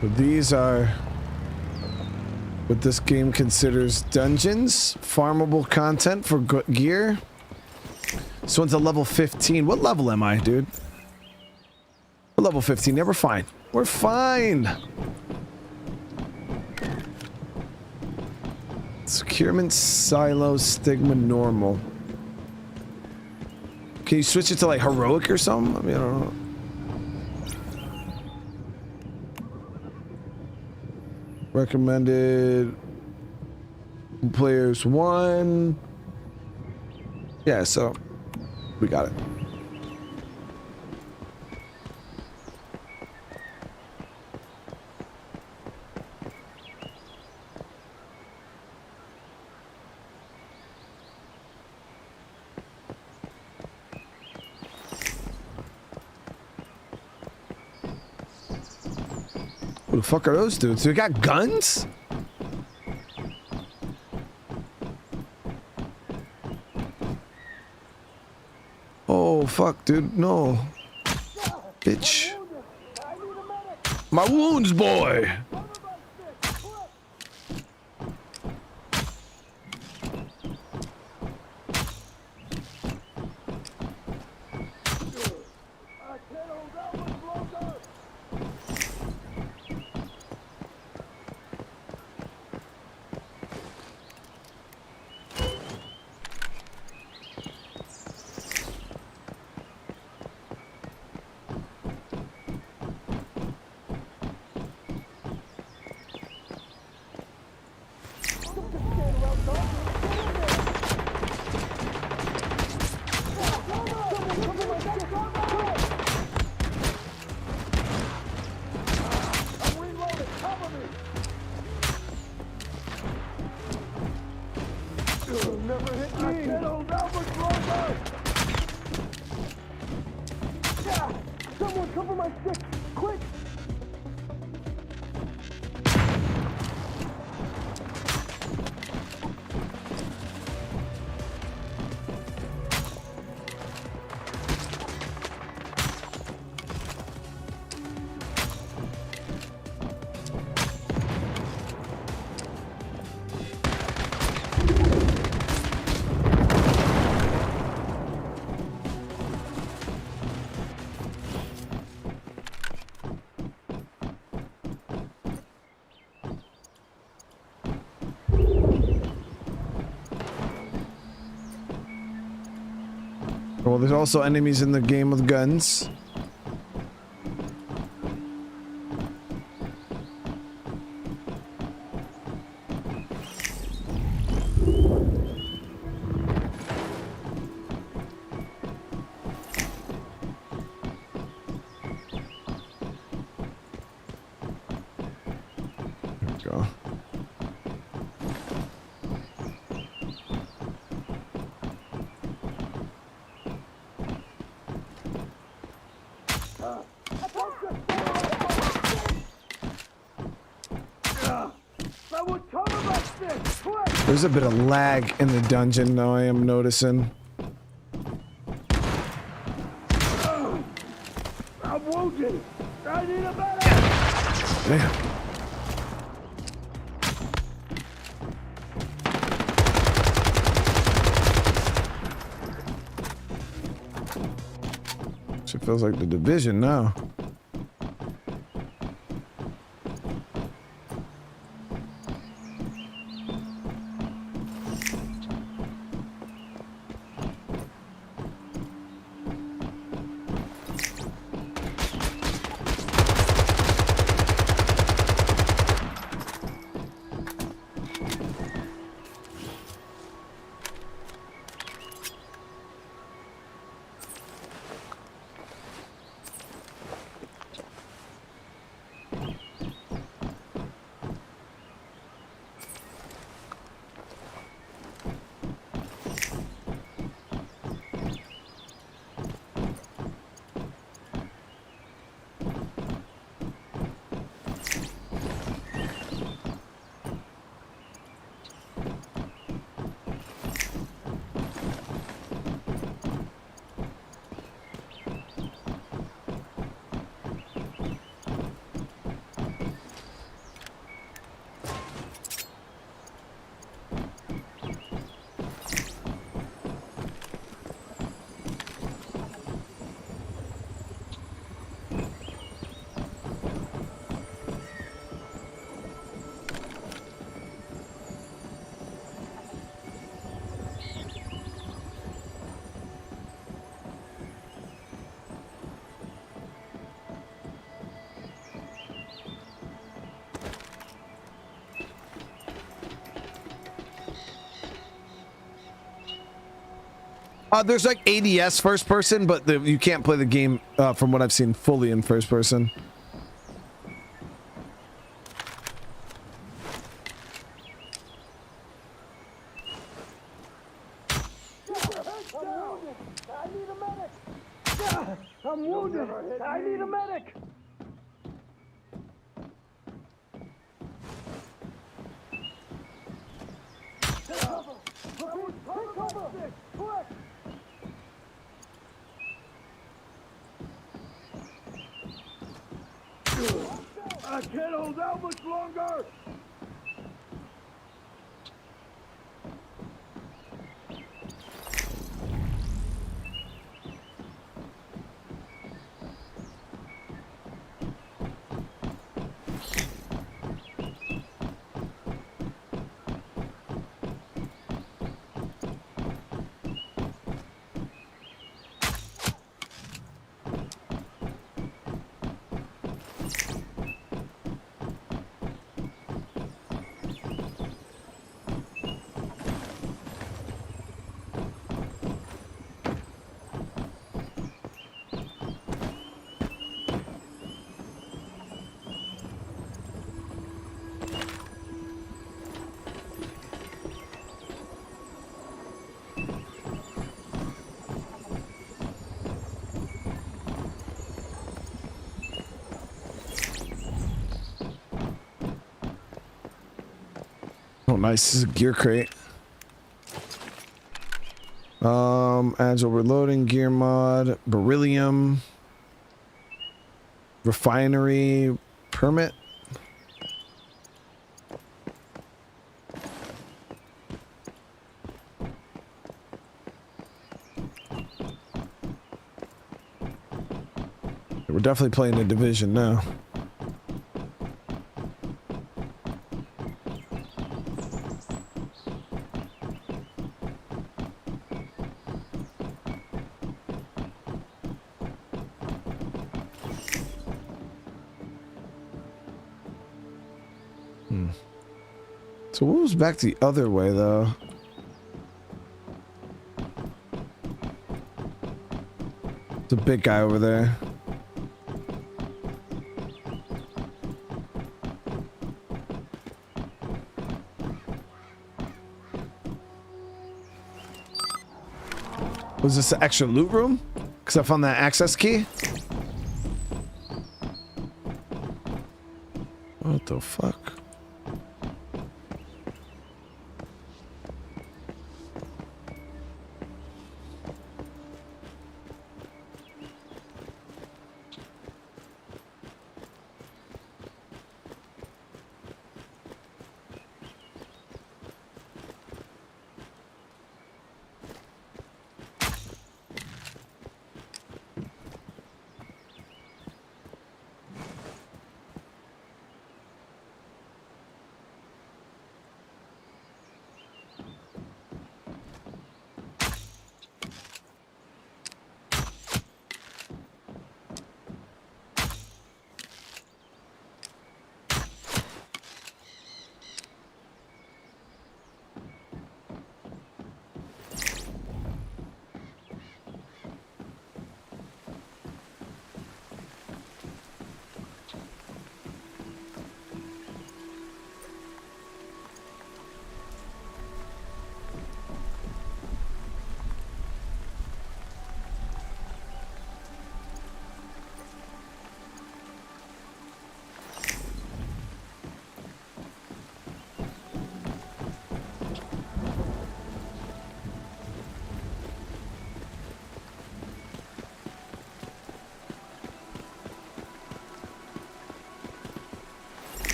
So these are what this game considers dungeons, farmable content for gear. This one's a level 15. What level am I, dude? We're level 15. Yeah, we're fine. We're fine. Securement silo stigma normal. Can you switch it to like heroic or something? I mean, I don't know. Recommended players 1. Yeah, so we got it. Who the fuck are those dudes? They got guns? Oh, fuck, dude. No. Bitch. My wounds, boy. Never hit me! I can't hold out much longer! Yeah! Someone cover my stick! Quick! Well, there's also enemies in the game with guns. There we go. There's a bit of lag in the dungeon, though, I am noticing. I'm wounded! I need a medic! Damn. Shit feels like the Division now. There's like ADS first person, but you can't play the game, from what I've seen, fully in first person. I'm wounded! I need a medic! I can't hold out much longer! Oh, nice. This is a gear crate. Agile reloading gear mod, beryllium, refinery permit. We're definitely playing the Division now. So what was back the other way, though? The big guy over there. Was this an extra loot room? Because I found that access key. What the fuck?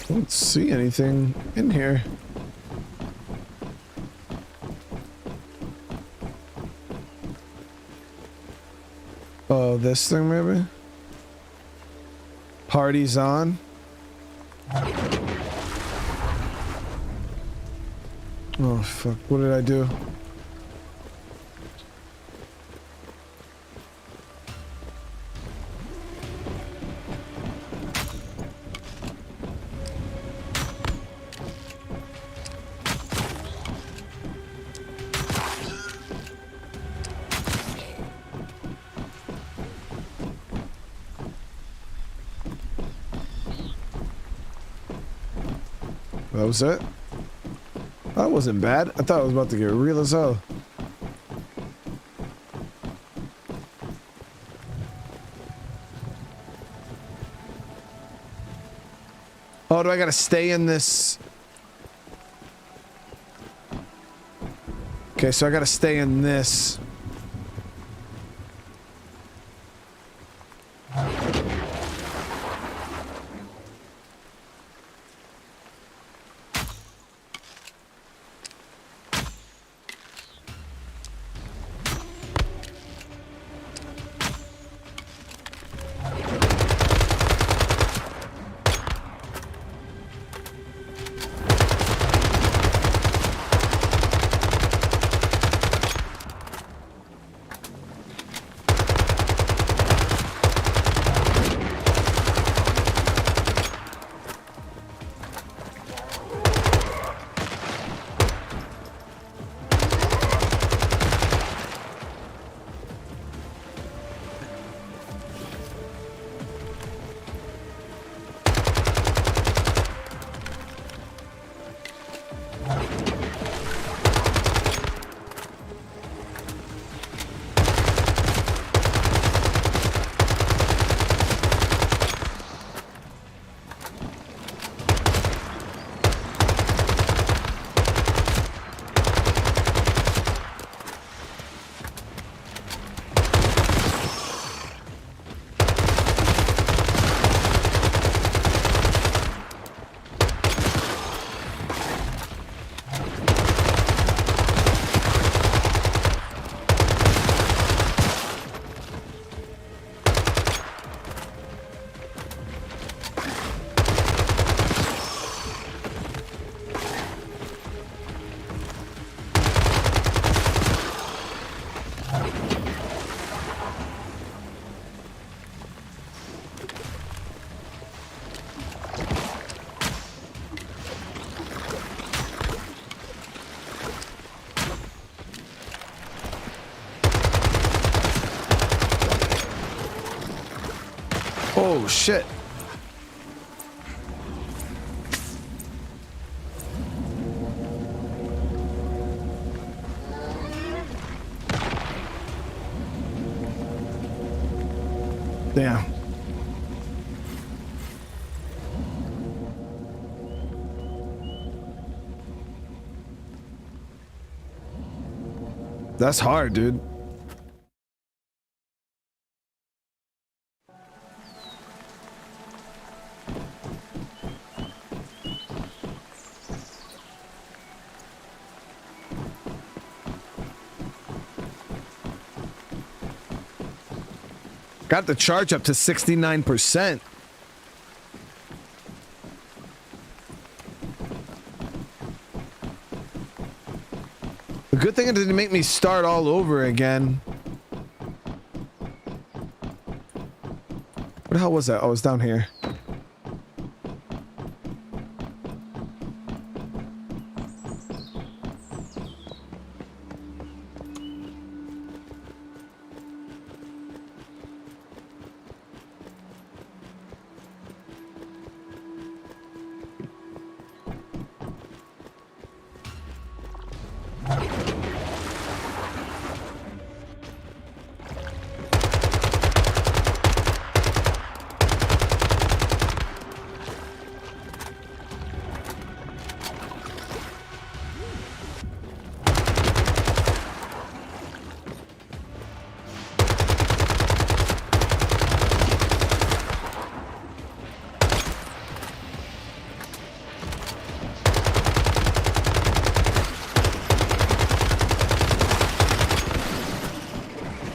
I don't see anything in here. Oh, this thing maybe? Party's on. Oh fuck, what did I do? That was it? That wasn't bad. I thought it was about to get real as hell. Oh, do I gotta stay in this? Okay, so I gotta stay in this. Oh shit. Damn. That's hard, dude. Got the charge up to 69%. The good thing it didn't make me start all over again. What the hell was that? Oh, it was down here.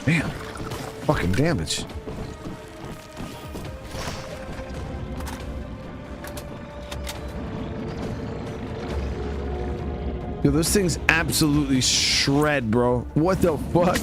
Damn. Fucking damage. Yo, those things absolutely shred, bro. What the fuck?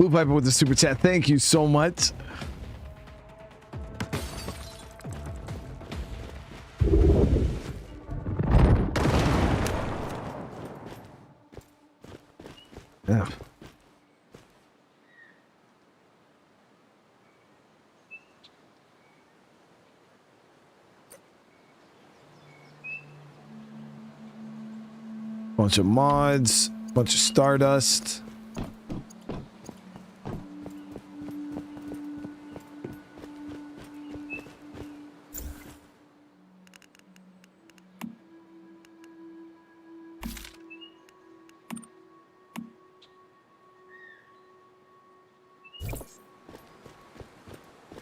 Blue Piper with the super chat. Thank you so much. Yeah. Bunch of mods. Bunch of stardust.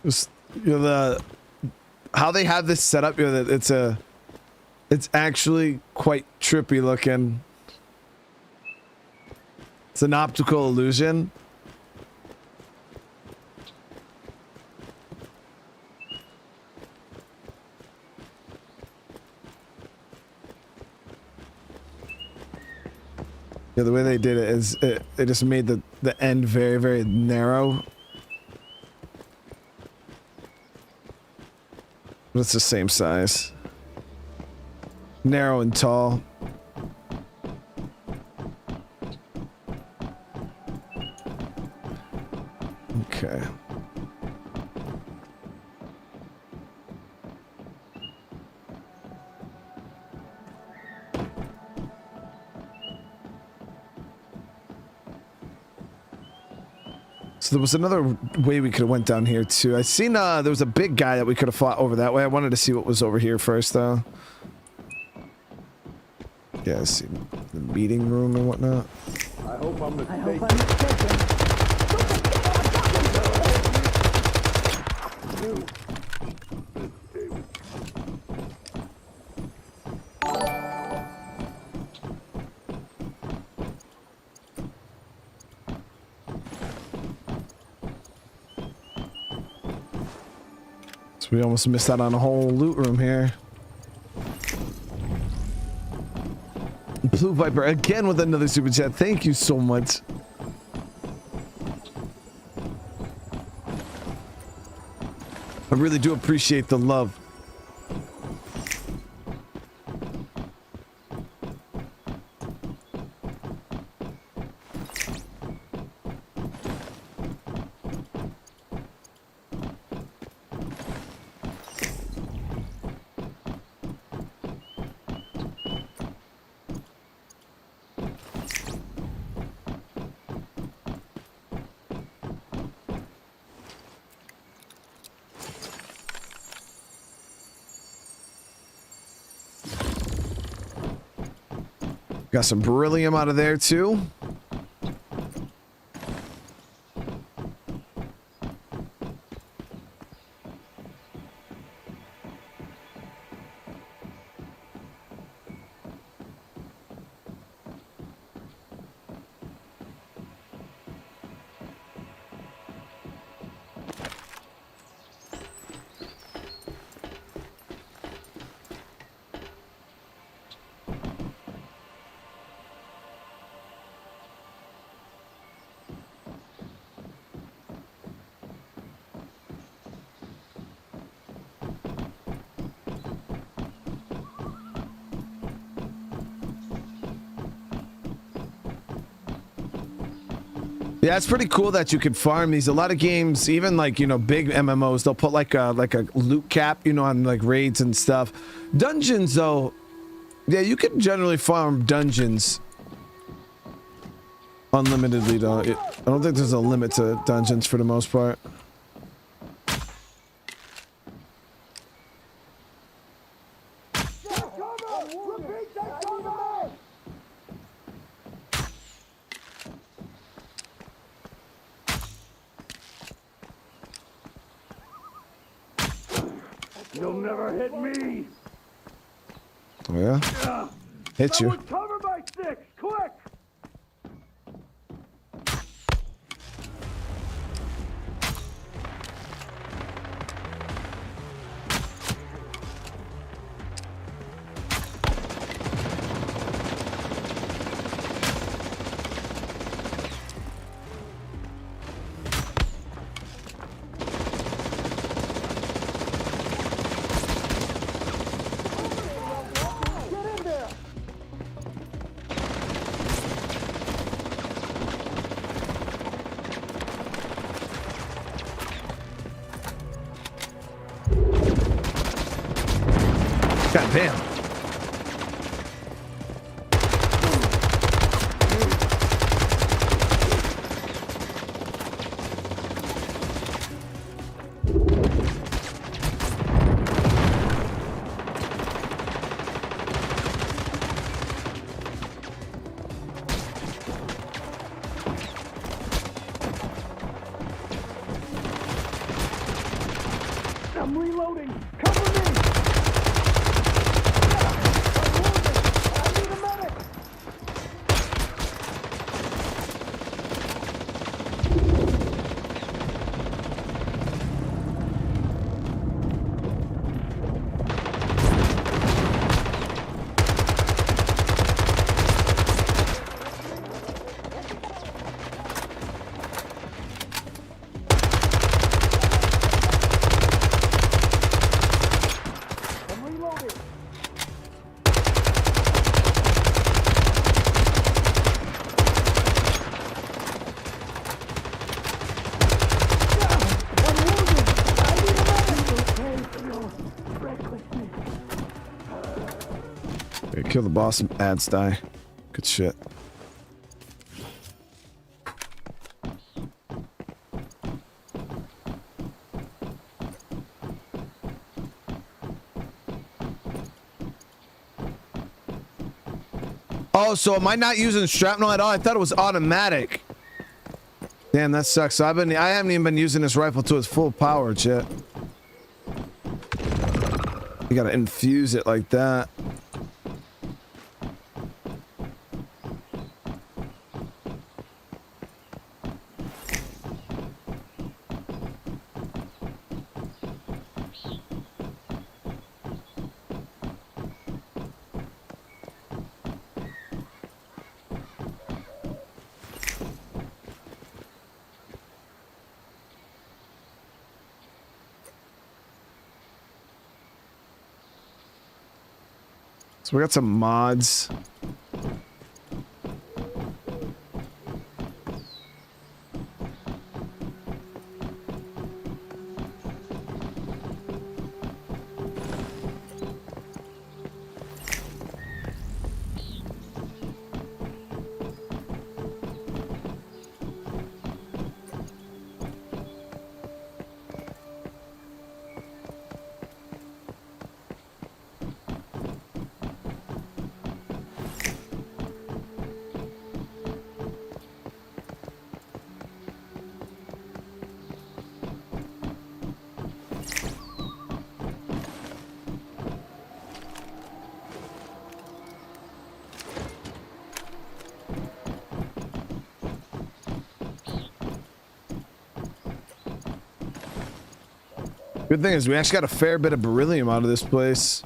Just, you know, how they have this set up, you know, that it's actually quite trippy looking. It's an optical illusion. Yeah, the way they did it is they just made the end very, very narrow. But it's the same size. Narrow and tall. Okay. So there was another way we could have went down here too. I seen there was a big guy that we could have fought over that way. I wanted to see what was over here first though. Yeah, I see the meeting room and whatnot. I hope I'm mistaken. So we almost missed out on a whole loot room here. Blue Viper again with another super chat. Thank you so much. I really do appreciate the love. Got some beryllium out of there too. Yeah, it's pretty cool that you can farm these. A lot of games, even like, you know, big MMOs, they'll put like a loot cap, you know, on like raids and stuff. Dungeons though, yeah, you can generally farm dungeons unlimitedly though. I don't think there's a limit to dungeons for the most part. You'll never hit me. Oh yeah? Hit you. Someone cover my sticks, quick! God damn. Kill the boss and ads die. Good shit. Oh, so am I not using shrapnel at all? I thought it was automatic. Damn, that sucks. So I haven't even been using this rifle to its full power yet. You gotta infuse it like that. So we got some mods. Good thing is we actually got a fair bit of beryllium out of this place.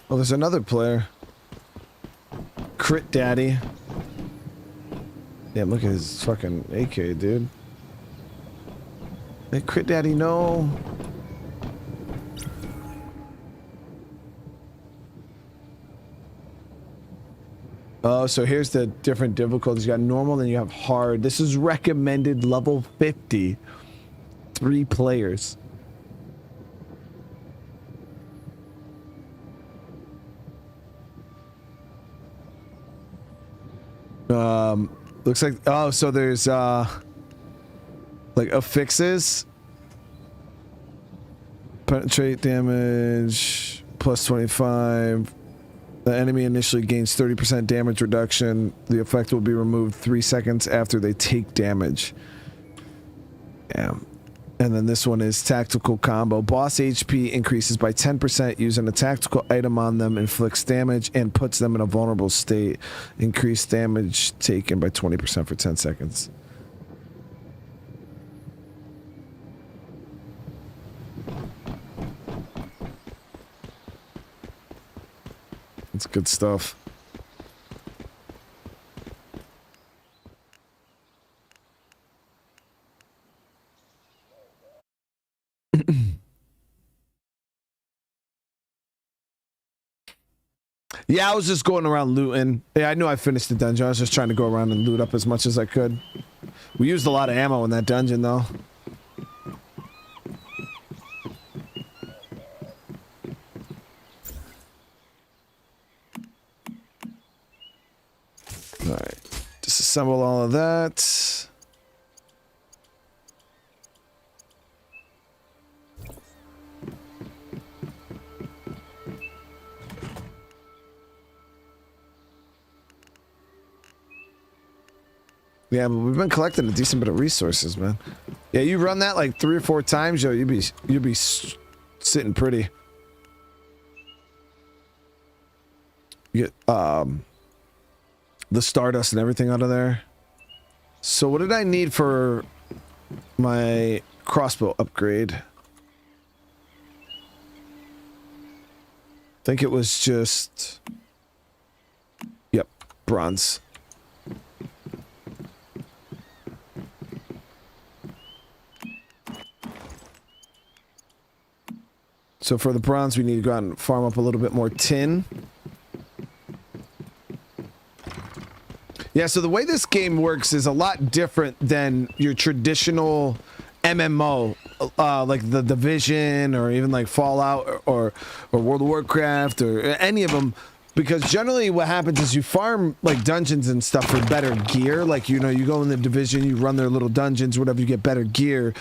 Oh, there's another player. Crit Daddy. Damn, look at his fucking AK, dude. Hey, Crit Daddy, no. Oh, so here's the different difficulties. You got normal, then you have hard. This is recommended level 50. 3 players. Looks like, oh, so there's like affixes. Penetrate damage plus 25. The enemy initially gains 30% damage reduction. The effect will be removed 3 seconds after they take damage. Yeah. And then this one is tactical combo. Boss HP increases by 10% using a tactical item on them, inflicts damage, and puts them in a vulnerable state. Increased damage taken by 20% for 10 seconds. That's good stuff. Yeah, I was just going around looting. Yeah, I knew I finished the dungeon. I was just trying to go around and loot up as much as I could. We used a lot of ammo in that dungeon, though. Alright. Disassemble all of that. Yeah, but we've been collecting a decent bit of resources, man. Yeah, you run that like 3 or 4 times, yo, you'd be sitting pretty. You get the stardust and everything out of there. So what did I need for my crossbow upgrade? think it was just... Yep, bronze. So for the bronze, we need to go out and farm up a little bit more tin. Yeah, so the way this game works is a lot different than your traditional MMO, like the Division or even like Fallout or World of Warcraft or any of them. Because generally what happens is you farm like dungeons and stuff for better gear. Like, you know, you go in the Division, you run their little dungeons, whatever, you get better gear.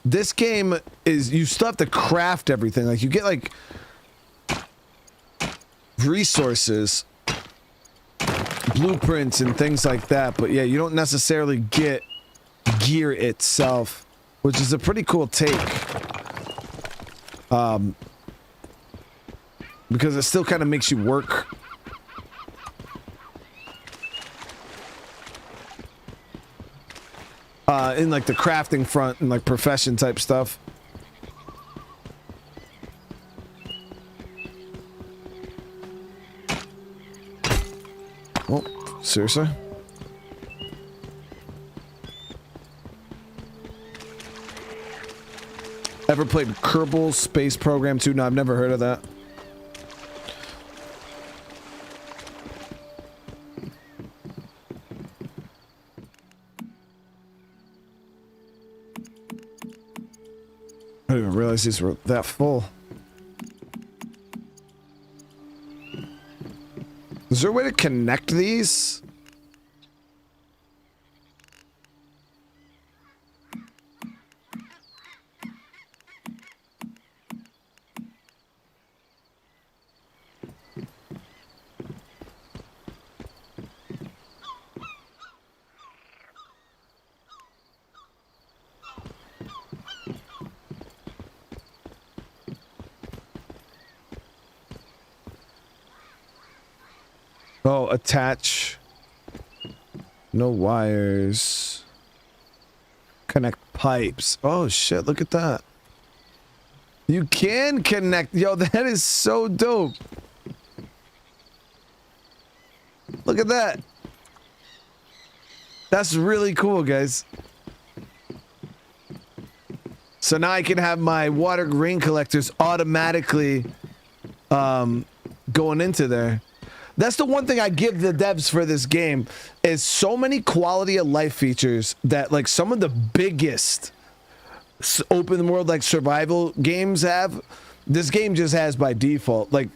This game is, you still have to craft everything. Like, you get like resources, blueprints and things like that, but yeah, you don't necessarily get gear itself, which is a pretty cool take. Because it still kind of makes you work. In like the crafting front and like profession type stuff. Oh, seriously? Ever played Kerbal Space Program 2? No, I've never heard of that. I didn't even realize these were that full. Is there a way to connect these? Oh, attach. No wires. Connect pipes. Oh shit, look at that. You can connect. Yo, that is so dope. Look at that. That's really cool, guys. So now I can have my water rain collectors automatically going into there. That's the one thing I give the devs for this game, is so many quality of life features that like some of the biggest open world like survival games have. This game just has by default. Like,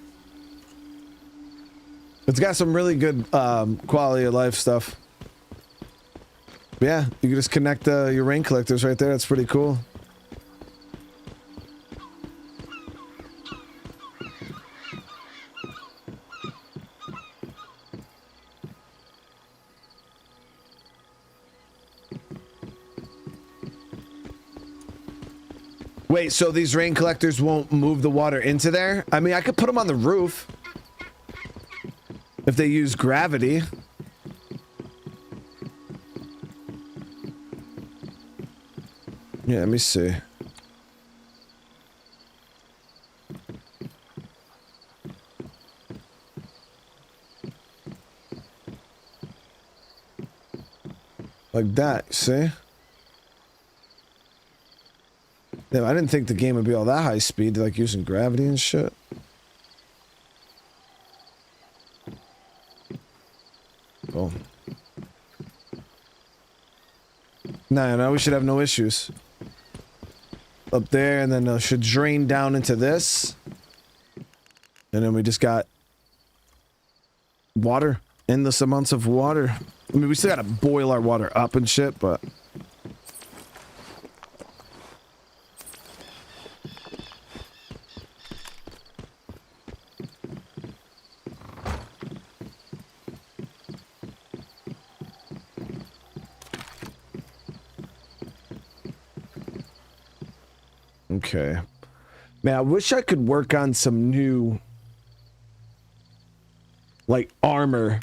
it's got some really good quality of life stuff. Yeah, you can just connect your rain collectors right there. That's pretty cool. Wait, so these rain collectors won't move the water into there? I mean, I could put them on the roof if they use gravity. Yeah, let me see. Like that, see? Yeah, I didn't think the game would be all that high speed, like using gravity and shit. Oh. No, we should have no issues. Up there, and then it should drain down into this. And then we just got water. Endless amounts of water. I mean, we still gotta boil our water up and shit, but... Okay. Man, I wish I could work on some new, like, armor.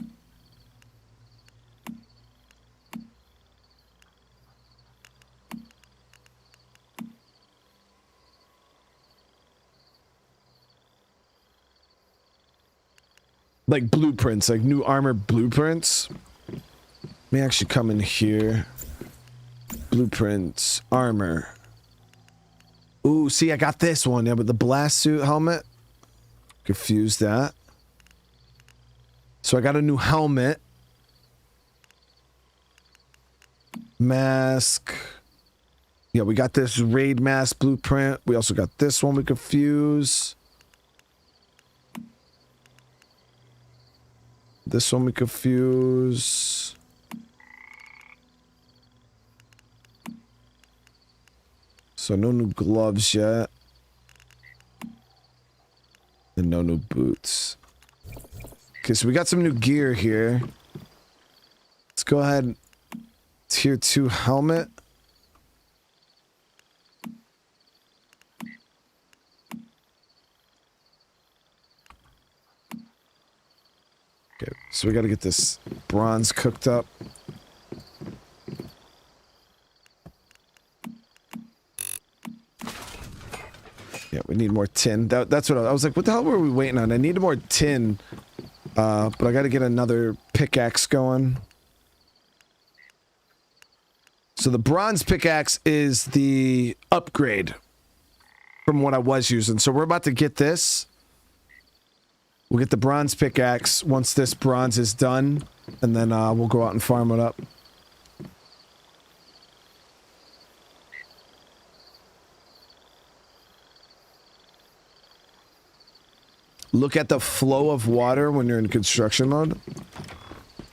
Like blueprints, like new armor blueprints. Let me actually come in here. Blueprints, armor. Ooh, see, I got this one. Yeah, with the blast suit helmet. Confuse that. So I got a new helmet. Mask. Yeah, we got this raid mask blueprint. We also got this one we could fuse. This one we could fuse. So no new gloves yet. And no new boots. Okay, so we got some new gear here. Let's go ahead. Tier 2 helmet. Okay, so we got to get this bronze cooked up. Yeah, we need more tin. That's what I was like, what the hell were we waiting on? I needed more tin. But I got to get another pickaxe going. So the bronze pickaxe is the upgrade from what I was using. So we're about to get this. We'll get the bronze pickaxe once this bronze is done. And then we'll go out and farm it up. Look at the flow of water when you're in construction mode.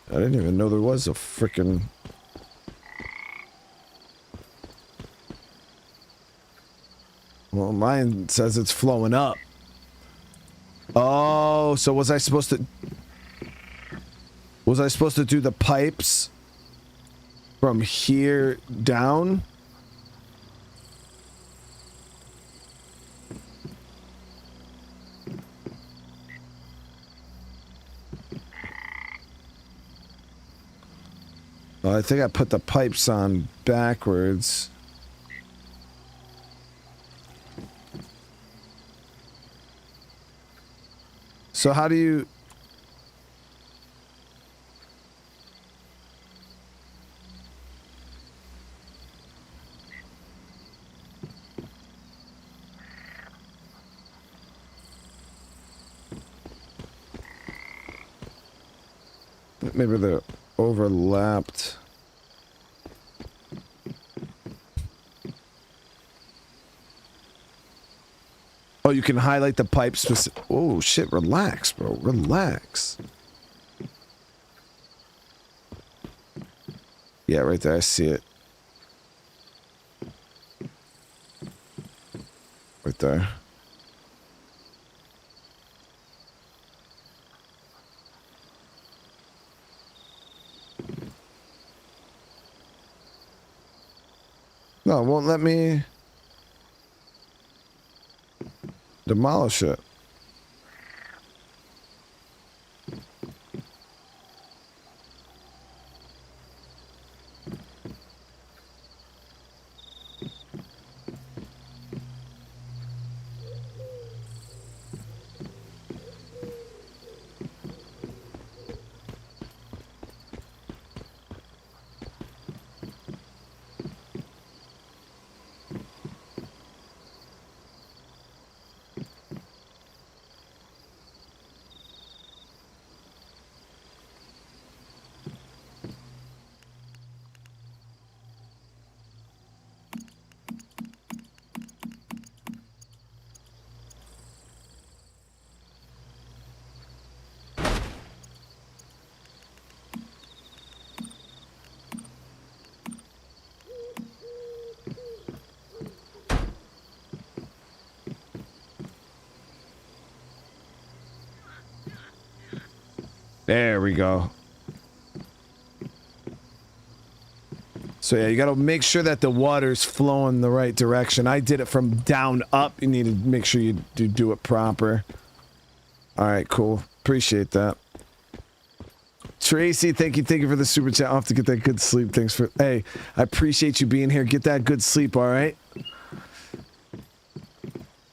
I didn't even know there was a frickin'... Well, mine says it's flowing up. Oh, so was I supposed to... Was I supposed to do the pipes from here down? I think I put the pipes on backwards. So how do you... Maybe they're overlapped. Oh, you can highlight the pipe specific. Oh shit, relax, bro. Relax. Yeah, right there, I see it. Right there. No, it won't let me demolish it. There we go. So yeah, you gotta make sure that the water's flowing the right direction. I did it from down up. You need to make sure you do it proper. Alright, cool. Appreciate that. Tracy, thank you for the super chat. I'll have to get that good sleep. Thanks for... Hey, I appreciate you being here. Get that good sleep, alright?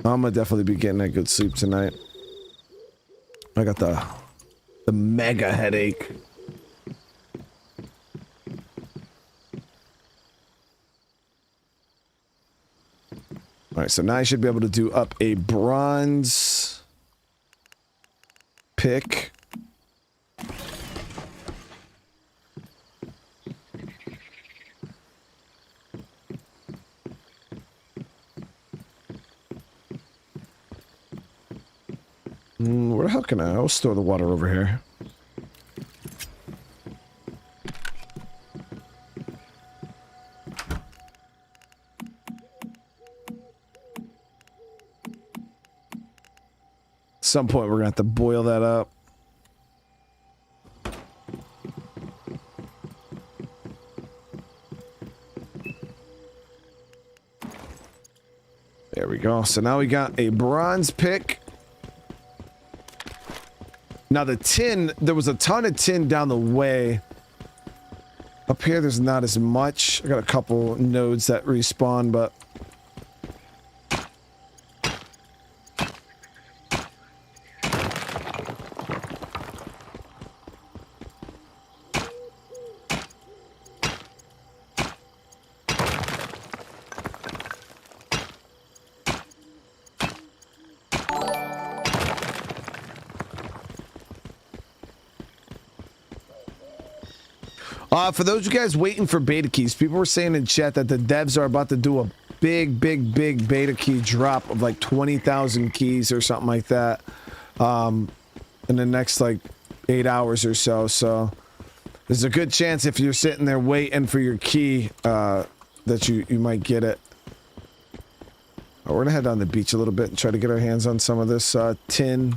I'm gonna definitely be getting that good sleep tonight. I got the The mega headache. All right, so now I should be able to do up a bronze pick. Where the hell can I? I'll store the water over here. At some point, we're gonna have to boil that up. There we go. So now we got a bronze pick. Now the tin, there was a ton of tin down the way. Up here, there's not as much. I got a couple nodes that respawn, but... for those of you guys waiting for beta keys, people were saying in chat that the devs are about to do a big beta key drop of like 20,000 keys or something like that in the next like 8 hours or so. So there's a good chance if you're sitting there waiting for your key that you might get it. We're gonna head down the beach a little bit and try to get our hands on some of this tin.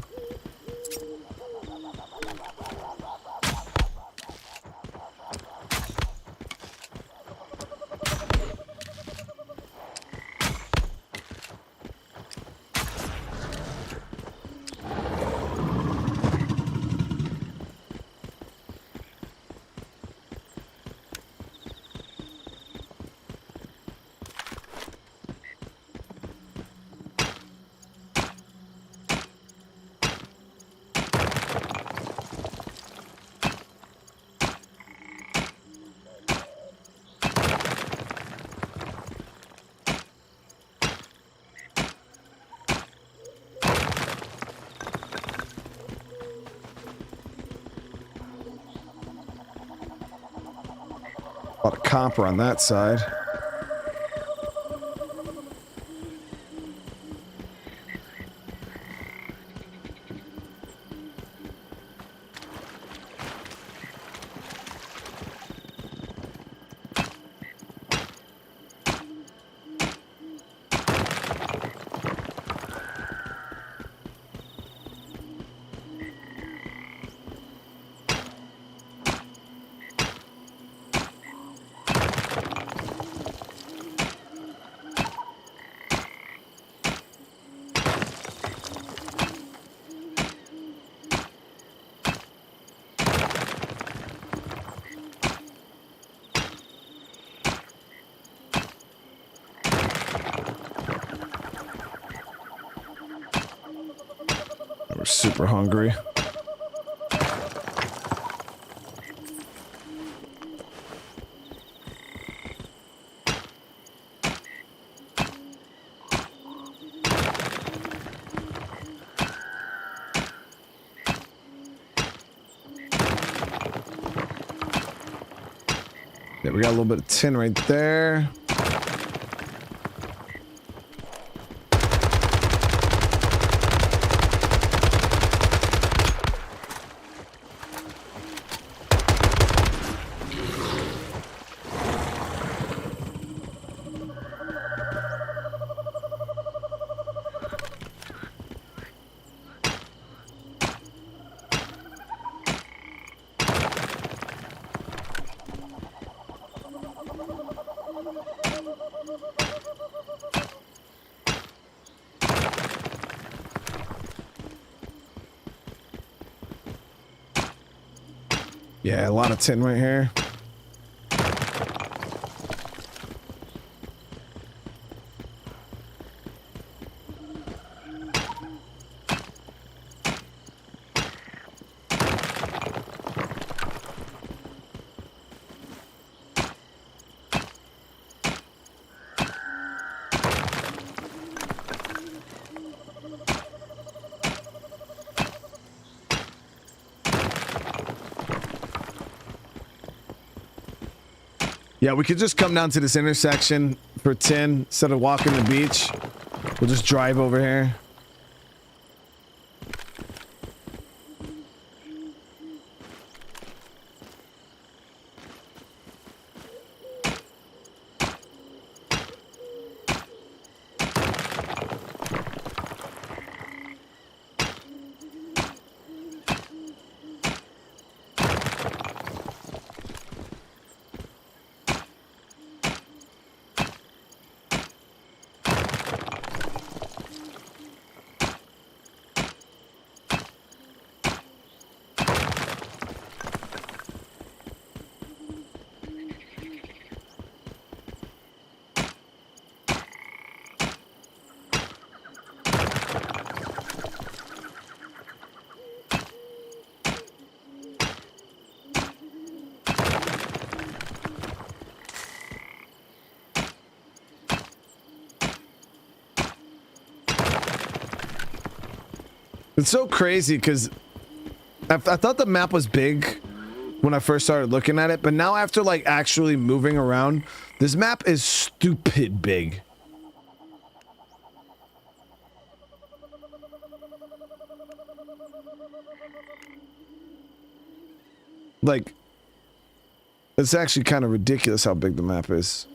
A lot of copper on that side. Super hungry. Yeah, we got a little bit of tin right there. Yeah, a lot of tin right here. Yeah, we could just come down to this intersection for 10 instead of walking the beach. We'll just drive over here. It's so crazy because I thought the map was big when I first started looking at it, but now after like actually moving around, this map is stupid big. Like, it's actually kind of ridiculous how big the map is.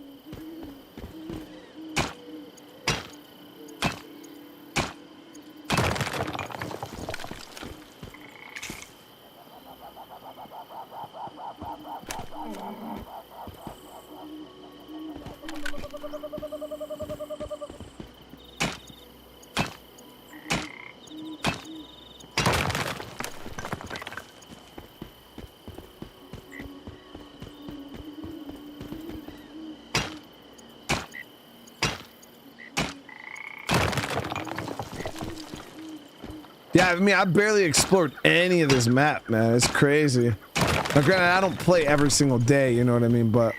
Yeah, I mean, I barely explored any of this map, man. It's crazy. Now, granted, I don't play every single day, you know what I mean? But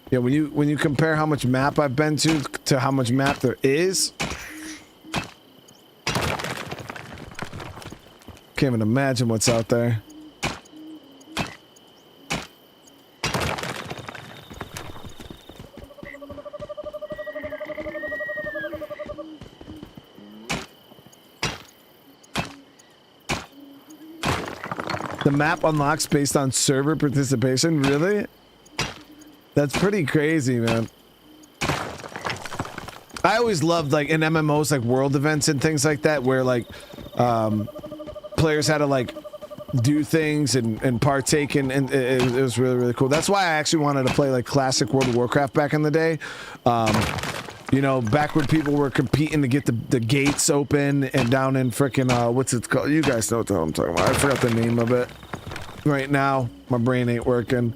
yeah, when you compare how much map I've been to how much map there is, can't even imagine what's out there. The map unlocks based on server participation? Really? That's pretty crazy, man. I always loved, like, in MMOs, like, world events and things like that, where, like, players had to, like, do things and partake in, and it was really, really cool. That's why I actually wanted to play, like, classic World of Warcraft back in the day. You know, back when people were competing to get the gates open and down in frickin', what's it called? You guys know what the hell I'm talking about. I forgot the name of it. Right now, my brain ain't working.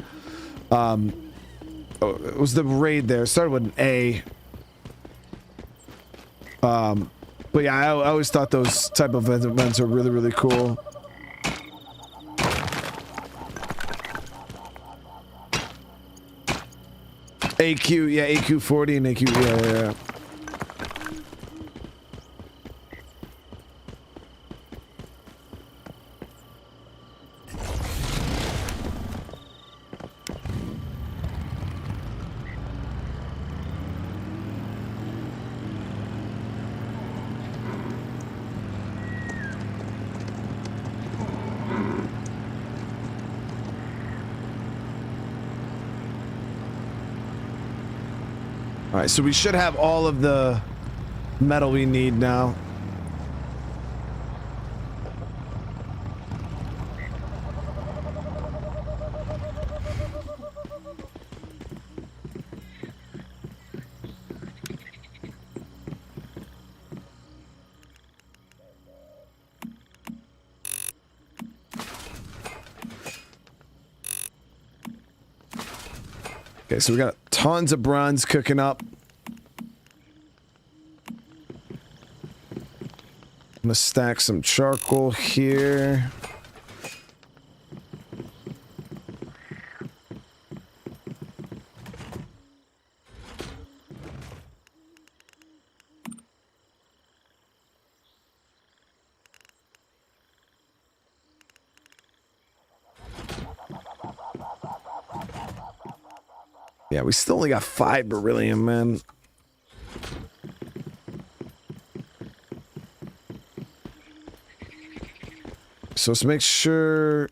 It was the raid there. It started with an A. But yeah, I always thought those type of events are really, really cool. AQ, yeah, AQ 40 and AQ, yeah. All right, so we should have all of the metal we need now. Okay, so we got tons of bronze cooking up. I'm gonna stack some charcoal here. Yeah, we still only got 5 beryllium, man. So let's make sure.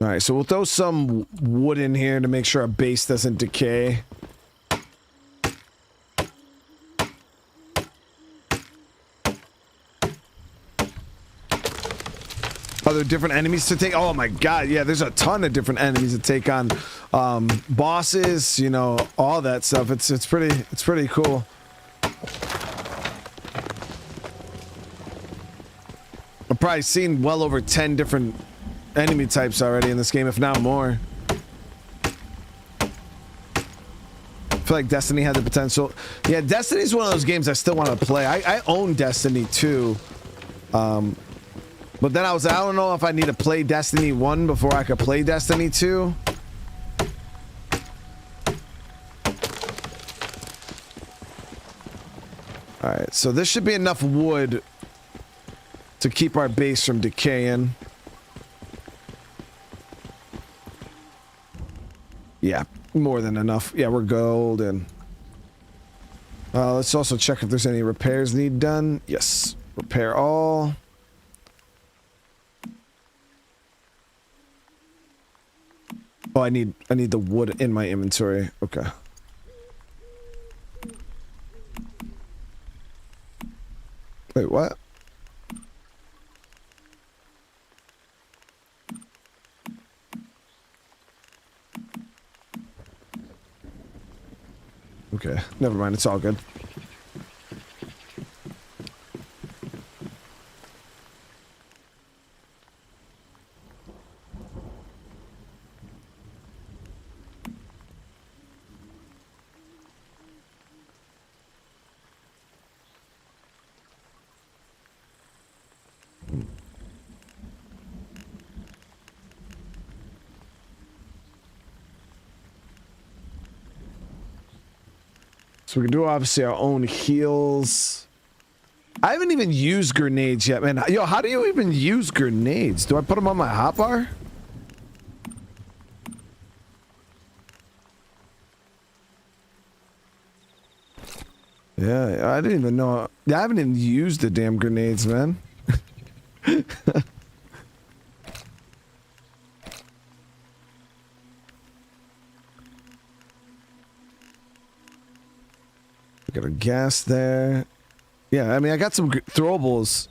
All right, so we'll throw some wood in here to make sure our base doesn't decay. Are there different enemies to take? Oh my god, yeah, there's a ton of different enemies to take on. Bosses, you know, all that stuff. It's pretty cool. I've probably seen well over 10 different enemy types already in this game, if not more. I feel like Destiny had the potential. Yeah, Destiny's one of those games I still want to play. I own Destiny 2. But then I don't know if I need to play Destiny 1 before I could play Destiny 2. Alright, so this should be enough wood to keep our base from decaying. Yeah, more than enough. Yeah, we're golden. Let's also check if there's any repairs need done. Yes, repair all. Oh, I need the wood in my inventory. Okay. Wait, what? Okay, never mind. It's all good. So we can do obviously our own heals. I haven't even used grenades yet, man. Yo, how do you even use grenades? Do I put them on my hotbar? Yeah, I didn't even know. I haven't even used the damn grenades, man. Got a gas there. Yeah, I mean, I got some throwables.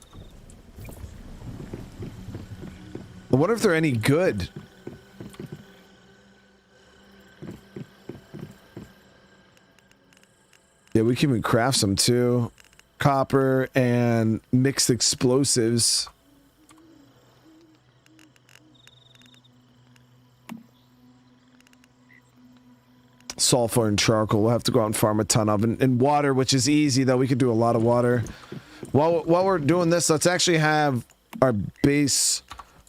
I wonder if they're any good. Yeah, we can even craft some too. Copper and mixed explosives. Sulfur and charcoal. We'll have to go out and farm a ton of. And water, which is easy, though. We could do a lot of water. While we're doing this, let's actually have our base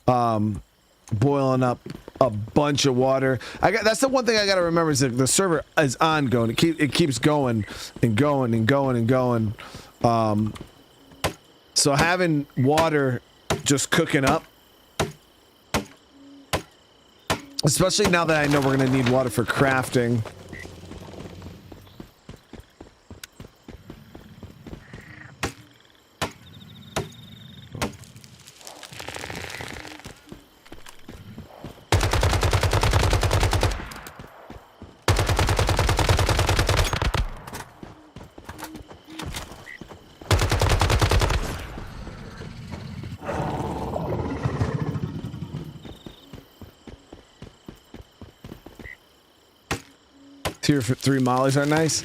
boiling up a bunch of water. That's the one thing I got to remember is that the server is ongoing. It keeps going and going and going and going. So having water just cooking up, especially now that I know we're going to need water for crafting. Tier 3 mollies are nice.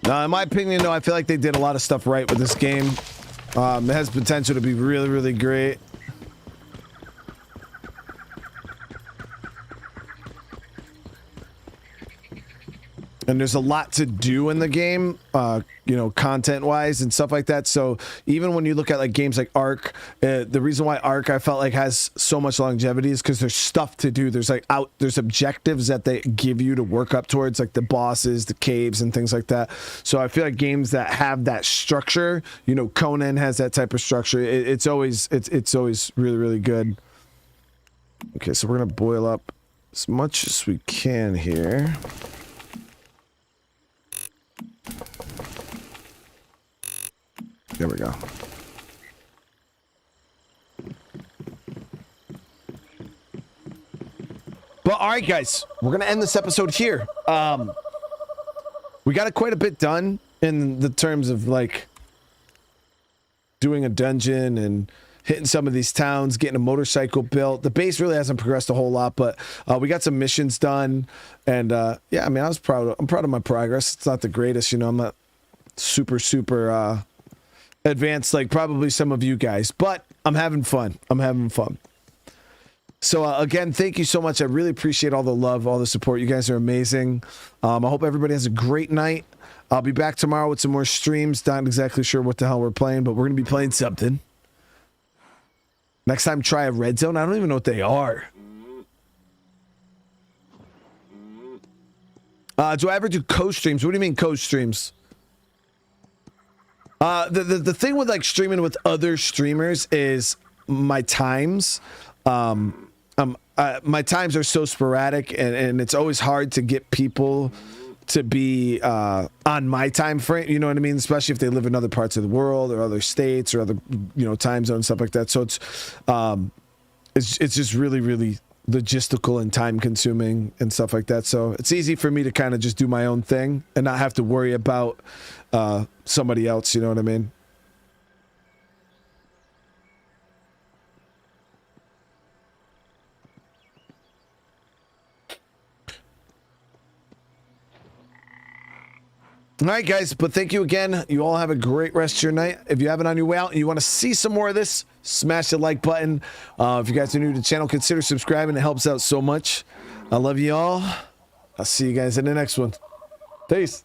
In my opinion, though, I feel like they did a lot of stuff right with this game. It has potential to be really, really great. And there's a lot to do in the game, you know, content-wise and stuff like that. So even when you look at like games like Ark, the reason why Ark I felt like has so much longevity is because there's stuff to do. There's like there's objectives that they give you to work up towards, like the bosses, the caves, and things like that. So I feel like games that have that structure, you know, Conan has that type of structure. It's always really, really good. Okay, so we're gonna boil up as much as we can here. There we go. But all right, guys, we're gonna end this episode here. We got quite a bit done in the terms of like doing a dungeon and hitting some of these towns, getting a motorcycle built. The base really hasn't progressed a whole lot, but we got some missions done, and yeah, I mean, I'm proud of my progress. It's not the greatest, you know. I'm not super advanced like probably some of you guys, but I'm having fun. So again, thank you so much. I really appreciate all the love, all the support. You guys are amazing. I hope everybody has a great night. I'll be back tomorrow with some more streams. Not exactly sure what the hell we're playing, but we're gonna be playing something. Next time, try a red zone. I don't even know what they are. Do I ever do co-streams? What do you mean co-streams? The thing with like streaming with other streamers is my times. My times are so sporadic, and it's always hard to get people to be on my time frame. You know what I mean? Especially if they live in other parts of the world or other states or other, you know, time zones, stuff like that. So it's just really, really logistical and time consuming and stuff like that. So it's easy for me to kind of just do my own thing and not have to worry about somebody else, you know what I mean? All right, guys, but thank you again. You all have a great rest of your night. If you have it on your way out and you want to see some more of this, smash the like button. If you guys are new to the channel, consider subscribing. It helps out so much. I love you all. I'll see you guys in the next one. Peace.